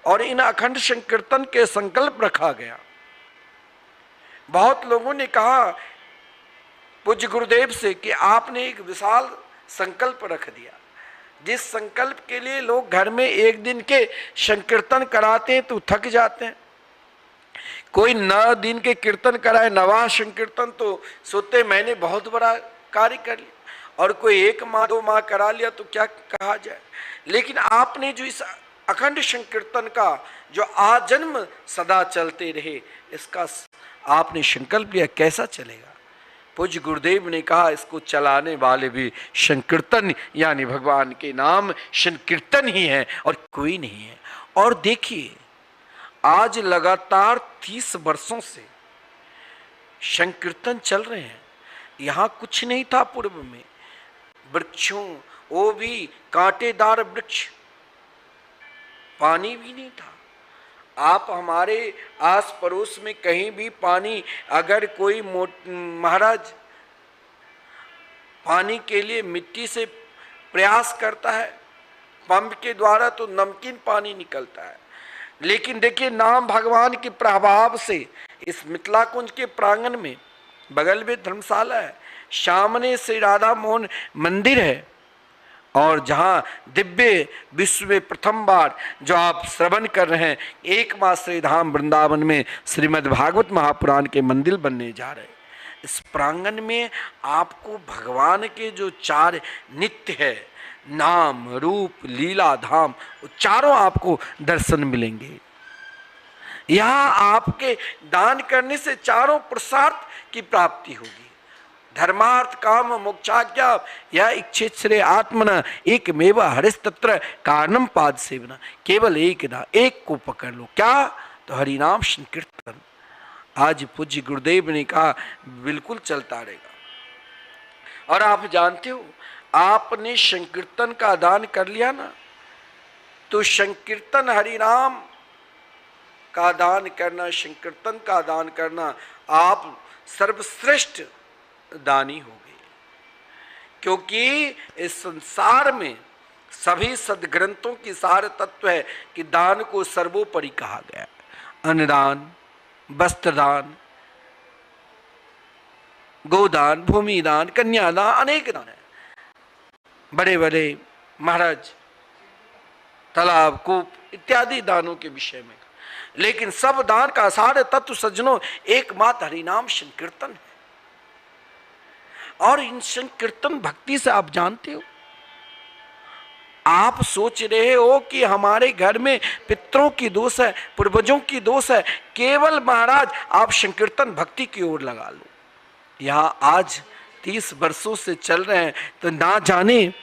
B: और इन अखंड संकीर्तन के संकल्प रखा गया। बहुत लोगों ने कहा पूज्य गुरुदेव से कि आपने एक विशाल संकल्प रख दिया, जिस संकल्प के लिए लोग घर में एक दिन के संकीर्तन कराते हैं तो थक जाते हैं। कोई 9 दिन के कीर्तन कराए, 9वां संकीर्तन तो सोते मैंने बहुत बड़ा कार्य कर लिया, और कोई 1 माह 2 माह करा लिया तो क्या कहा जाए। लेकिन आपने जो इस अखंड संकीर्तन का जो आजन्म सदा चलते रहे, इसका आपने संकल्प लिया, कैसा चलेगा? पूज्य गुरुदेव ने कहा इसको चलाने वाले भी संकीर्तन यानी भगवान के नाम संकीर्तन ही है और कोई नहीं है। और देखिए आज लगातार 30 वर्षों से संकीर्तन चल रहे हैं। यहाँ कुछ नहीं था पूर्व में, वृक्षों वो भी कांटेदार वृक्ष, पानी भी नहीं था। आप हमारे आस पड़ोस में कहीं भी पानी, अगर कोई महाराज पानी के लिए मिट्टी से प्रयास करता है पंप के द्वारा तो नमकीन पानी निकलता है। लेकिन देखिए नाम भगवान के प्रभाव से इस मिथिला कुंज के प्रांगण में बगल में धर्मशाला है, सामने श्री राधा मोहन मंदिर है और जहां दिव्य विश्व में प्रथम बार जो आप श्रवण कर रहे हैं एक मास श्री धाम वृंदावन में श्रीमद् भागवत महापुराण के मंदिर बनने जा रहे हैं। इस प्रांगण में आपको भगवान के जो 4 नित्य है, नाम रूप लीला धाम, वो चारों आपको दर्शन मिलेंगे। यहाँ आपके दान करने से चारों पुरुषार्थ की प्राप्ति होगी। धर्मार्थ काम मोक्षाज्ञा या इच्छित श्रेय आत्मना एकमेव हरिस्तत्र कारणम पाद सेवना। केवल एक ना, एक को पकड़ लो, क्या? तो हरिनाम संकीर्तन। आज पूज्य गुरुदेव ने कहा बिल्कुल चलता रहेगा। और आप जानते हो आपने संकीर्तन का दान कर लिया ना, तो संकीर्तन हरिनाम का दान करना, संकीर्तन का दान करना, आप सर्वश्रेष्ठ दानी हो गए। क्योंकि इस संसार में सभी सदग्रंथों की सार तत्व है कि दान को सर्वोपरि कहा गया। अन्नदान, वस्त्रदान, गोदान, भूमिदान, कन्यादान, अनेक दान है। बड़े बड़े महाराज तालाब, कूप इत्यादि दानों के विषय में, लेकिन सब दान का सार तत्व सज्जनों एकमात्र हरिनाम संकीर्तन है। और इन संकीर्तन भक्ति से आप जानते हो, आप सोच रहे हो कि हमारे घर में पितरों की दोष है, पूर्वजों की दोष है, केवल महाराज आप संकीर्तन भक्ति की ओर लगा लो। यहां आज 30 वर्षों से चल रहे हैं, तो ना जाने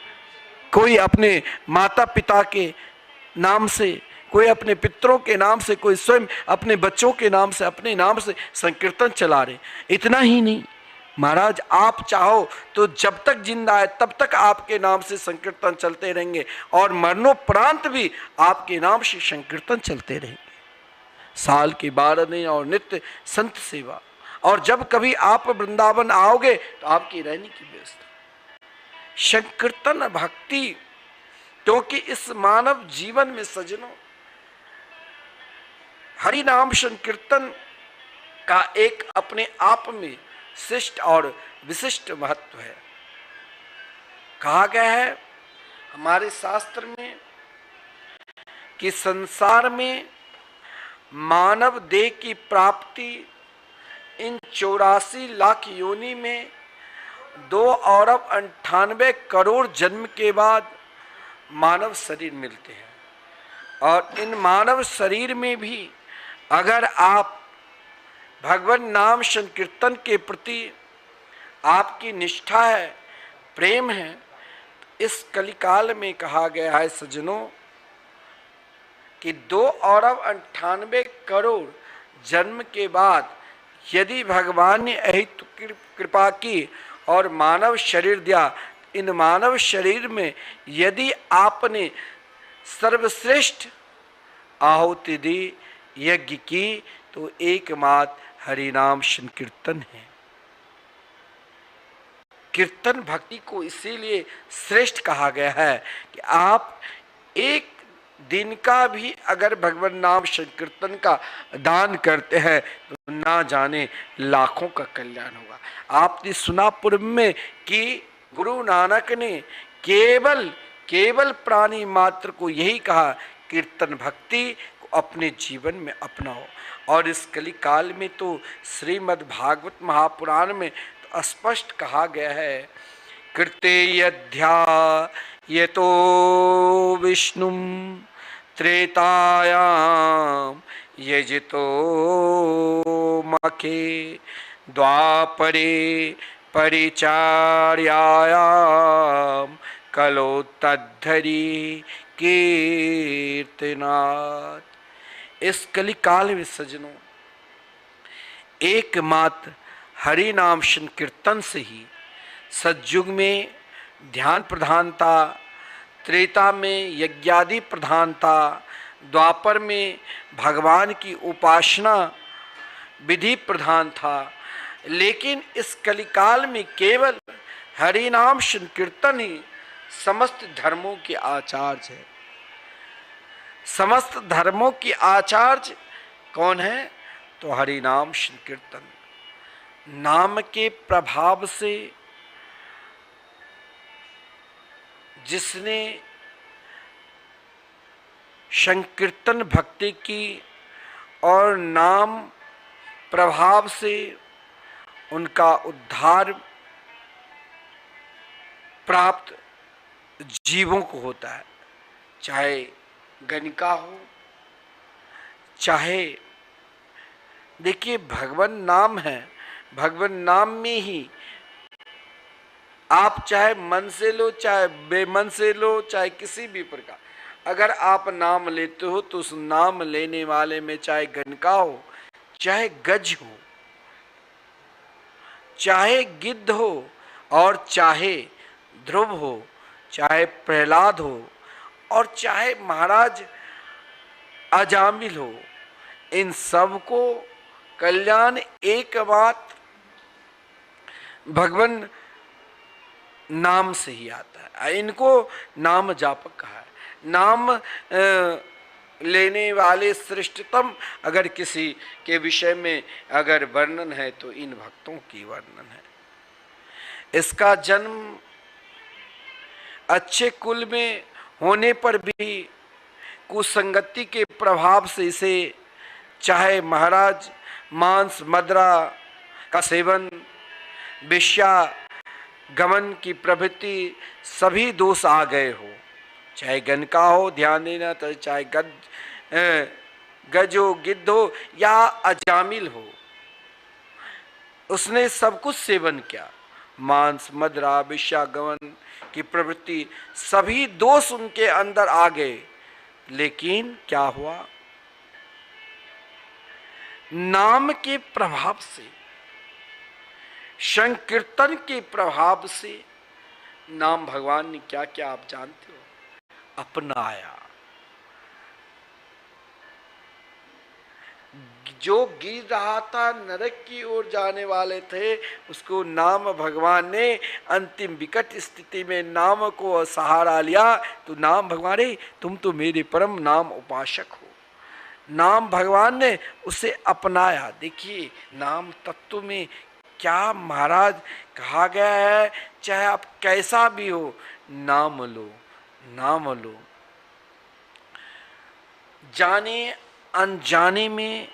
B: कोई अपने माता पिता के नाम से, कोई अपने पितरों के नाम से, कोई स्वयं अपने बच्चों के नाम से, अपने नाम से संकीर्तन चला रहे। इतना ही नहीं महाराज, आप चाहो तो जब तक जिंदा है तब तक आपके नाम से संकीर्तन चलते रहेंगे और मरणोपरांत भी आपके नाम से संकीर्तन चलते रहेंगे। साल के 12 दिन और नित्य संत सेवा। और जब कभी आप वृंदावन आओगे तो आपकी रहने की व्यवस्था, संकीर्तन भक्ति। क्योंकि इस मानव जीवन में सज्जनों हरि नाम संकीर्तन का एक अपने आप में श्रेष्ठ और विशिष्ट महत्व है। कहा गया है हमारे शास्त्र में कि संसार में मानव देह की प्राप्ति इन 84 लाख योनि में 2 अरब 98 करोड़ जन्म के बाद मानव शरीर मिलते हैं। और इन मानव शरीर में भी अगर आप भगवान नाम संकीर्तन के प्रति आपकी निष्ठा है, प्रेम है, इस कलिकाल में कहा गया है सज्जनों कि 2 अरब 98 करोड़ जन्म के बाद यदि भगवान ने अहित कृपा की और मानव शरीर दिया, इन मानव शरीर में यदि आपने सर्वश्रेष्ठ आहुति दी, यज्ञ की, तो एकमात्र हरिनाम संकीर्तन है। कीर्तन भक्ति को इसीलिए श्रेष्ठ कहा गया है कि आप एक दिन का भी अगर भगवान नाम संकीर्तन का दान करते हैं तो ना जाने लाखों का कल्याण होगा। आपने सुना पूर्व में कि गुरु नानक ने केवल प्राणी मात्र को यही कहा, कीर्तन भक्ति को अपने जीवन में अपनाओ। और इस कली काल में तो श्रीमद् भागवत महापुराण में तो स्पष्ट कहा गया है, कृते यतो विष्णुम त्रेतायाम यजितो मखे द्वापरे परिचार्यायां कलो तद्धरी कीर्तनात्। इस कलिकाल में सज्जनों, एकमात्र हरि नाम संकीर्तन से ही सतयुग में ध्यान प्रधानता, त्रेता में यज्ञादि प्रधानता, द्वापर में भगवान की उपासना विधि प्रधान था, लेकिन इस कलिकाल में केवल हरि नाम संकीर्तन ही समस्त धर्मों के आचार्य है। समस्त धर्मों की आचार्य कौन है? तो हरि नाम संकीर्तन। नाम के प्रभाव से जिसने संकीर्तन भक्ति की और नाम प्रभाव से उनका उद्धार प्राप्त जीवों को होता है, चाहे गणिका हो, चाहे देखिए भगवान नाम है, भगवान नाम में ही आप चाहे मन से लो, चाहे बेमन से लो, चाहे किसी भी प्रकार, अगर आप नाम लेते हो तो उस नाम लेने वाले में चाहे गणिका हो, चाहे गज हो, चाहे गिद्ध हो, और चाहे ध्रुव हो, चाहे प्रहलाद हो, और चाहे महाराज अजामिल हो, इन सब को कल्याण एकमात्र भगवान नाम से ही आता है। इनको नाम जापक कहा है। नाम लेने वाले श्रेष्ठतम अगर किसी के विषय में अगर वर्णन है तो इन भक्तों की वर्णन है। इसका जन्म अच्छे कुल में होने पर भी कुसंगति के प्रभाव से इसे चाहे महाराज मांस मदिरा का सेवन, वेश्या गमन की प्रवृत्ति, सभी दोष आ गए हो, चाहे गणका हो, ध्यान देना, तो चाहे गज हो, गिद्ध हो या अजामिल हो, उसने सब कुछ सेवन किया। मांस मदिरा वेश्या गमन की प्रवृत्ति, सभी दोष उनके अंदर आ गए, लेकिन क्या हुआ? नाम के प्रभाव से, संकीर्तन के प्रभाव से नाम भगवान ने क्या क्या आप जानते हो? अपनाया। जो गिर रहा था, नरक की ओर जाने वाले थे, उसको नाम भगवान ने अंतिम विकट स्थिति में नाम को सहारा लिया। तो नाम भगवान, रे तुम तो मेरे परम नाम उपासक हो। नाम भगवान ने उसे अपनाया। देखिए नाम तत्व में क्या महाराज कहा गया है, चाहे आप कैसा भी हो, नाम लो, नाम लो। जाने अनजाने में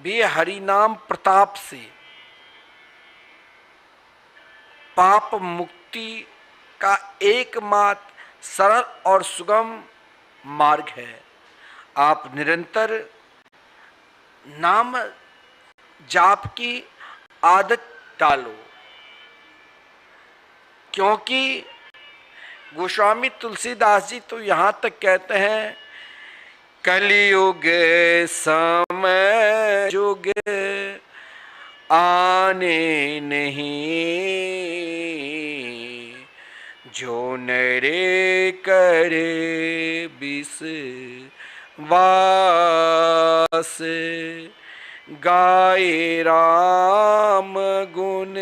B: भी हरि नाम प्रताप से पाप मुक्ति का एकमात्र सरल और सुगम मार्ग है। आप निरंतर नाम जाप की आदत डालो, क्योंकि गोस्वामी तुलसीदास जी तो यहां तक कहते हैं, कलियुग समय जुग आने नहीं, जो नरे करे विश्वास, गाए राम गुण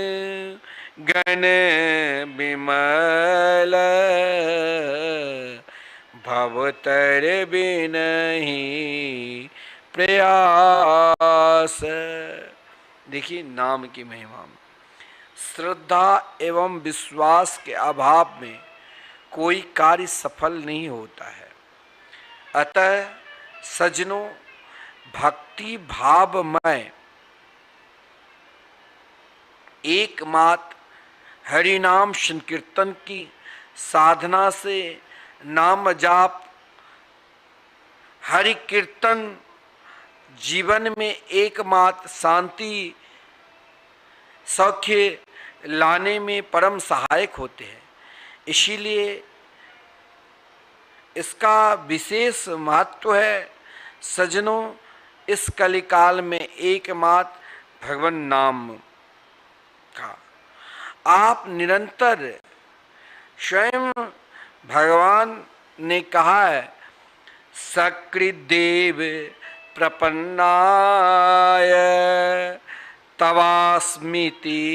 B: गण विमल, भवतर बिनहि प्रयास। देखिए नाम की महिमा में श्रद्धा एवं विश्वास के अभाव में कोई कार्य सफल नहीं होता है। अतः सज्जनों, भक्ति भावमय एकमात्र हरि नाम संकीर्तन की साधना से नाम जाप, हरि कीर्तन जीवन में एकमात्र शांति, सौख्य लाने में परम सहायक होते हैं। इसीलिए इसका विशेष महत्व है। सज्जनों, इस कलिकाल में एकमात्र भगवान नाम का आप निरंतर, स्वयं भगवान ने कहा है, सकृदेव प्रपन्नाय तवास्मिति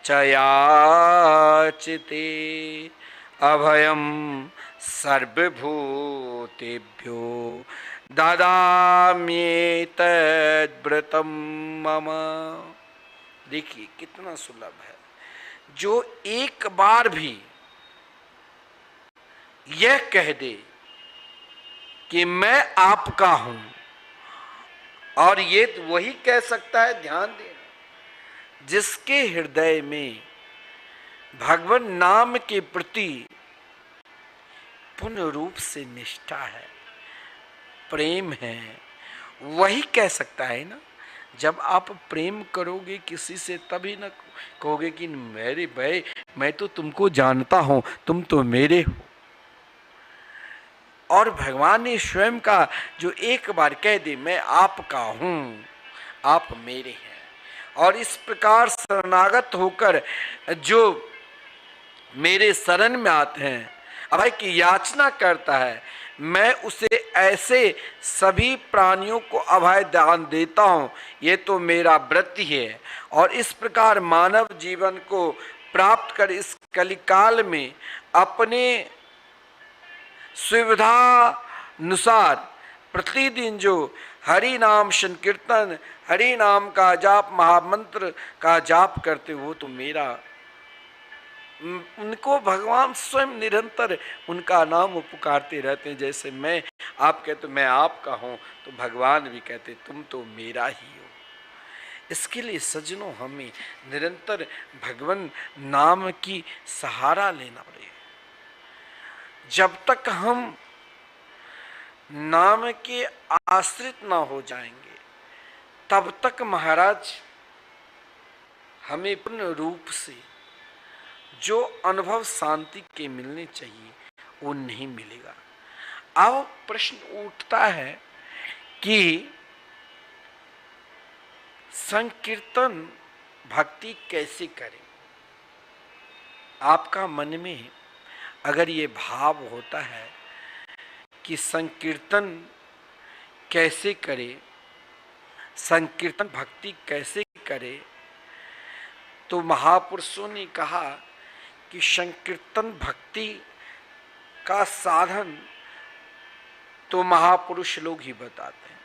B: चयाचिते अभयम सर्वभूतेभ्यो ददाम्येतद्व्रतं मम। देखिए कितना सुलभ है। जो एक बार भी यह कह दे कि मैं आपका हूं, और ये तो वही कह सकता है, ध्यान देना, जिसके हृदय में भगवान नाम के प्रति पूर्ण रूप से निष्ठा है, प्रेम है, वही कह सकता है ना। जब आप प्रेम करोगे किसी से तभी ना कहोगे कि मेरे भाई मैं तो तुमको जानता हूं, तुम तो मेरे हो। और भगवान ने स्वयं का जो एक बार कह दे मैं आपका हूं, आप मेरे हैं, और इस प्रकार शरणागत होकर जो मेरे शरण में आते हैं, अभय की याचना करता है, मैं उसे ऐसे सभी प्राणियों को अभय दान देता हूं। ये तो मेरा व्रत ही है। और इस प्रकार मानव जीवन को प्राप्त कर इस कलिकाल में अपने सुविधा अनुसार प्रतिदिन जो हरि नाम संकीर्तन, हरि नाम का जाप, महामंत्र का जाप करते, वो तो मेरा, उनको भगवान स्वयं निरंतर उनका नाम पुकारते रहते हैं। जैसे मैं आप कहते मैं आपका हूं, तो भगवान भी कहते तुम तो मेरा ही हो। इसके लिए सज्जनों हमें निरंतर भगवान नाम की सहारा लेना पड़ेगा। जब तक हम नाम के आश्रित ना हो जाएंगे, तब तक महाराज हमें पूर्ण रूप से जो अनुभव शांति के मिलने चाहिए वो नहीं मिलेगा। अब प्रश्न उठता है कि संकीर्तन भक्ति कैसे करें। आपका मन में अगर ये भाव होता है कि संकीर्तन कैसे करे, संकीर्तन भक्ति कैसे करे, तो महापुरुषों ने कहा कि संकीर्तन भक्ति का साधन तो महापुरुष लोग ही बताते हैं।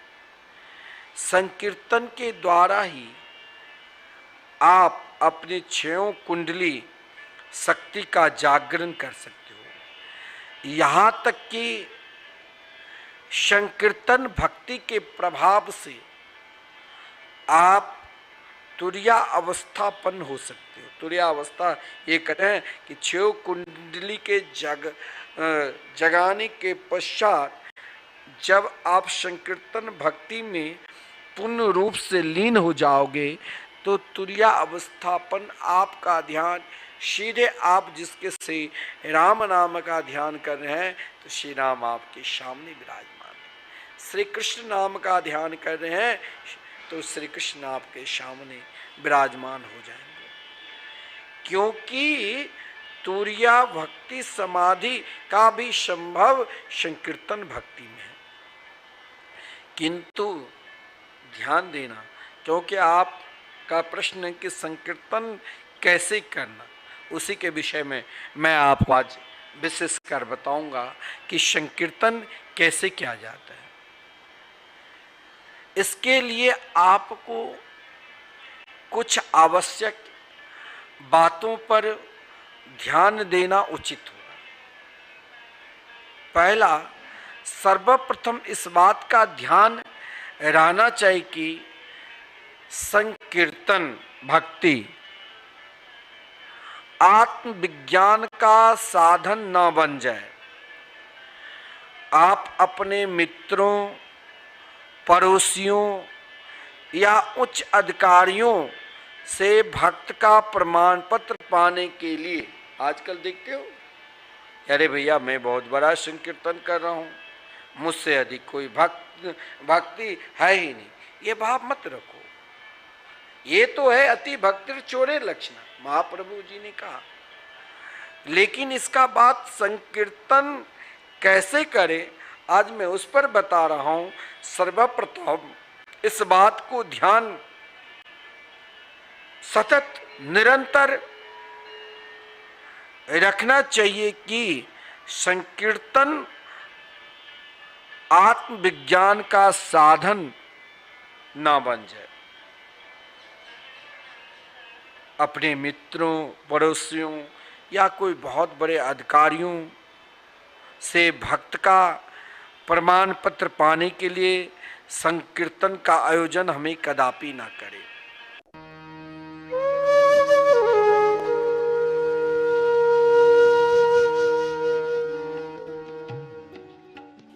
B: संकीर्तन के द्वारा ही आप अपने छयों कुंडली शक्ति का जागरण कर सकते हो। यहां तक कि संकीर्तन भक्ति के प्रभाव से आप तुरिया अवस्थापन्न हो सकते हो। तुरिया अवस्था ये कहते हैं कि छह कुंडली के जगाने के पश्चात जब आप संकीर्तन भक्ति में पूर्ण रूप से लीन हो जाओगे, तो तुरिया अवस्थापन आपका ध्यान सीधे, आप जिसके से राम नाम का ध्यान कर रहे हैं, तो श्री राम आपके सामने विराजमान है। श्री कृष्ण नाम का ध्यान कर रहे हैं, तो श्री कृष्ण आपके सामने विराजमान हो जाएंगे। क्योंकि तुरिया भक्ति समाधि का भी संभव संकीर्तन भक्ति में है। किंतु ध्यान देना, क्योंकि आपका प्रश्न है कि संकीर्तन कैसे करना, उसी के विषय में मैं आपको आज विशेष कर बताऊंगा कि संकीर्तन कैसे किया जाता है। इसके लिए आपको कुछ आवश्यक बातों पर ध्यान देना उचित होगा। पहला, सर्वप्रथम इस बात का ध्यान रहना चाहिए कि संकीर्तन भक्ति आत्मविज्ञान का साधन न बन जाए। आप अपने मित्रों, पड़ोसियों या उच्च अधिकारियों से भक्त का प्रमाण पत्र पाने के लिए, आजकल देखते हो, अरे भैया मैं बहुत बड़ा संकीर्तन कर रहा हूँ, मुझसे अधिक कोई भक्ति है ही नहीं, ये भाव मत रखो। ये तो है अति भक्ति चोरे लक्षण, महाप्रभु जी ने कहा। लेकिन इसका बात संकीर्तन कैसे करें, आज मैं उस पर बता रहा हूं। सर्वप्रथम इस बात को ध्यान सतत निरंतर रखना चाहिए कि संकीर्तन आत्मविज्ञान का साधन ना बन जाए। अपने मित्रों, पड़ोसियों या कोई बहुत बड़े अधिकारियों से भक्त का प्रमाण पत्र पाने के लिए संकीर्तन का आयोजन हमें कदापि ना करें।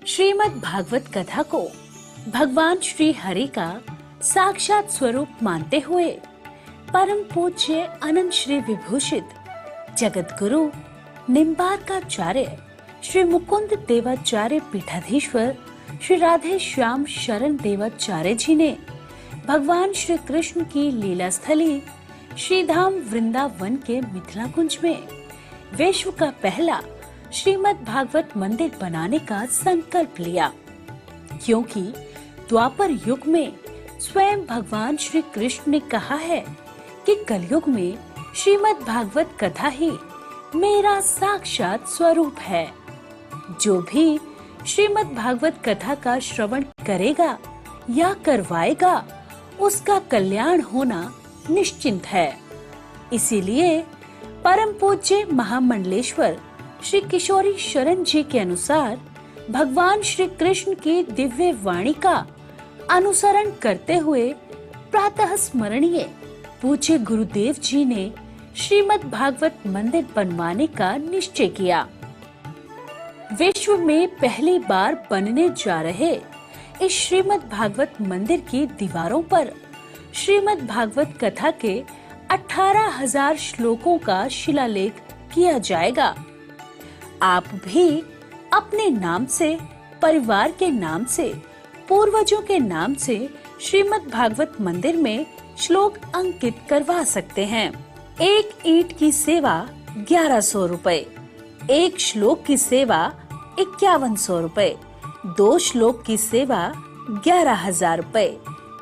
A: श्रीमद् भागवत कथा को भगवान श्री हरि का साक्षात स्वरूप मानते हुए परम पूज्य अनंत श्री विभूषित जगत गुरु निम्बार्काचार्य श्री मुकुंद देवाचार्य पीठाधीश्वर श्री राधे श्याम शरण देवाचार्य जी ने भगवान श्री कृष्ण की लीला स्थली श्री धाम वृंदावन के मिथिला कुंज में विश्व का पहला श्रीमद् भागवत मंदिर बनाने का संकल्प लिया, क्योंकि द्वापर युग में स्वयं भगवान श्री कृष्ण ने कहा है कि कलयुग में श्रीमद् भागवत कथा ही मेरा साक्षात स्वरूप है। जो भी श्रीमद् भागवत कथा का श्रवण करेगा या करवाएगा, उसका कल्याण होना निश्चिंत है। इसीलिए परम पूज्य महामंडलेश्वर श्री किशोरी शरण जी के अनुसार भगवान श्री कृष्ण की दिव्य वाणी का अनुसरण करते हुए प्रातः स्मरणीय पूज्य गुरुदेव जी ने श्रीमद् भागवत मंदिर बनवाने का निश्चय किया। विश्व में पहली बार बनने जा रहे इस श्रीमद् भागवत मंदिर की दीवारों पर श्रीमद् भागवत कथा के 18,000 श्लोकों का शिलालेख किया जाएगा। आप भी अपने नाम से, परिवार के नाम से, पूर्वजों के नाम से श्रीमद् भागवत मंदिर में श्लोक अंकित करवा सकते हैं। एक ईंट की सेवा 1100 रुपए, एक श्लोक की सेवा 5100 रुपए, 2 श्लोक की सेवा 11,000 रुपए,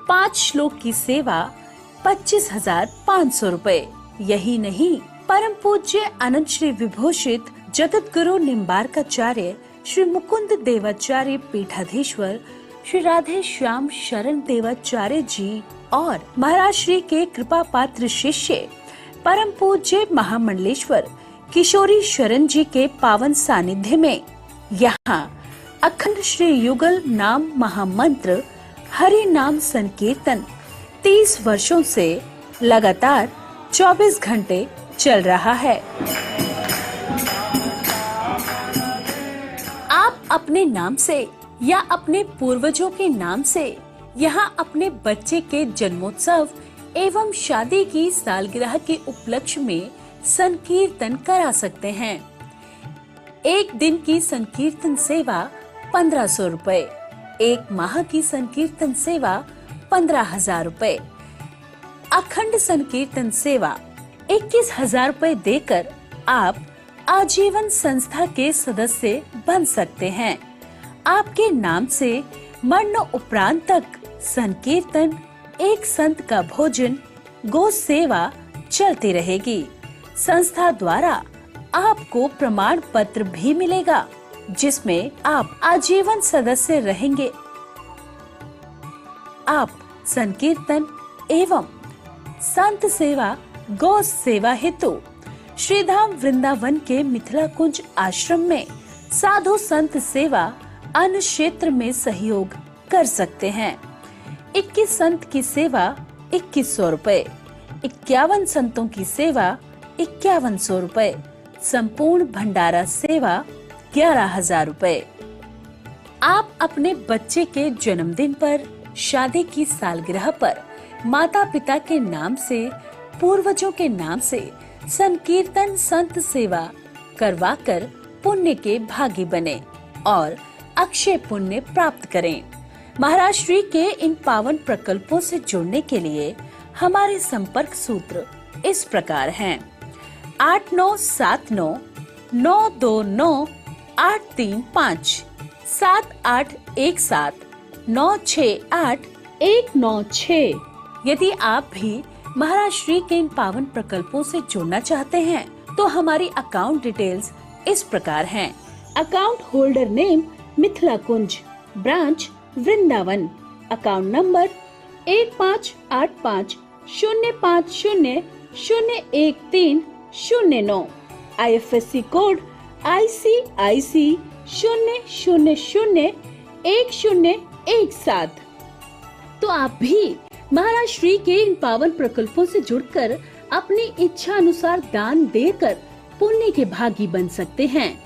A: 5 श्लोक की सेवा 25,500 रुपए। यही नहीं, परम पूज्य अनंत श्री विभूषित जगत गुरु निम्बार्काचार्य श्री मुकुंद देवाचार्य पीठाधीश्वर श्री राधे श्याम शरण देवाचार्य जी और महाराज श्री के कृपा पात्र शिष्य परम पूज्य महामंडलेश्वर किशोरी शरण जी के पावन सानिध्य में यहाँ अखंड श्री युगल नाम महामंत्र हरि नाम संकीर्तन 30 वर्षों से लगातार 24 घंटे चल रहा है। आप अपने नाम से या अपने पूर्वजों के नाम से यहाँ अपने बच्चे के जन्मोत्सव एवं शादी की सालगिरह के उपलक्ष्य में संकीर्तन करा सकते हैं। एक दिन की संकीर्तन सेवा 1500 रुपए, एक माह की संकीर्तन सेवा 15,000 रुपए, अखंड संकीर्तन सेवा 21,000 रुपए देकर आप आजीवन संस्था के सदस्य बन सकते हैं। आपके नाम से मरण उपरांत तक संकीर्तन, एक संत का भोजन, गो सेवा चलती रहेगी। संस्था द्वारा आपको प्रमाण पत्र भी मिलेगा, जिसमें आप आजीवन सदस्य रहेंगे। आप संकीर्तन एवं संत सेवा, गौ सेवा हेतु श्रीधाम वृंदावन के मिथिला कुंज आश्रम में साधु संत सेवा अन्य क्षेत्र में सहयोग कर सकते हैं। 21 संत की सेवा 2100 रुपए, 51 संतों की सेवा 5100 रुपए, संपूर्ण भंडारा सेवा 11,000 रुपए। आप अपने बच्चे के जन्मदिन पर, शादी की सालगिरह पर माता पिता के नाम से पूर्वजों के नाम से संकीर्तन संत सेवा करवाकर पुण्य के भागी बने और अक्षय पुण्य प्राप्त करें। महाराज श्री के इन पावन प्रकल्पों से जुड़ने के लिए हमारे संपर्क सूत्र इस प्रकार हैं: 8979-929-835, 7817-968-196। यदि आप भी महाराज श्री के इन पावन प्रकल्पों से जुड़ना चाहते हैं तो हमारी अकाउंट डिटेल्स इस प्रकार हैं: account holder name Mithila Kunj, branch Vrindavan, account number 158505001309, IFSC code ICIC 0001017। तो आप भी महाराज श्री के इन पावन प्रकल्पों से जुड़कर अपनी इच्छा अनुसार दान देकर पुण्य के भागी बन सकते हैं।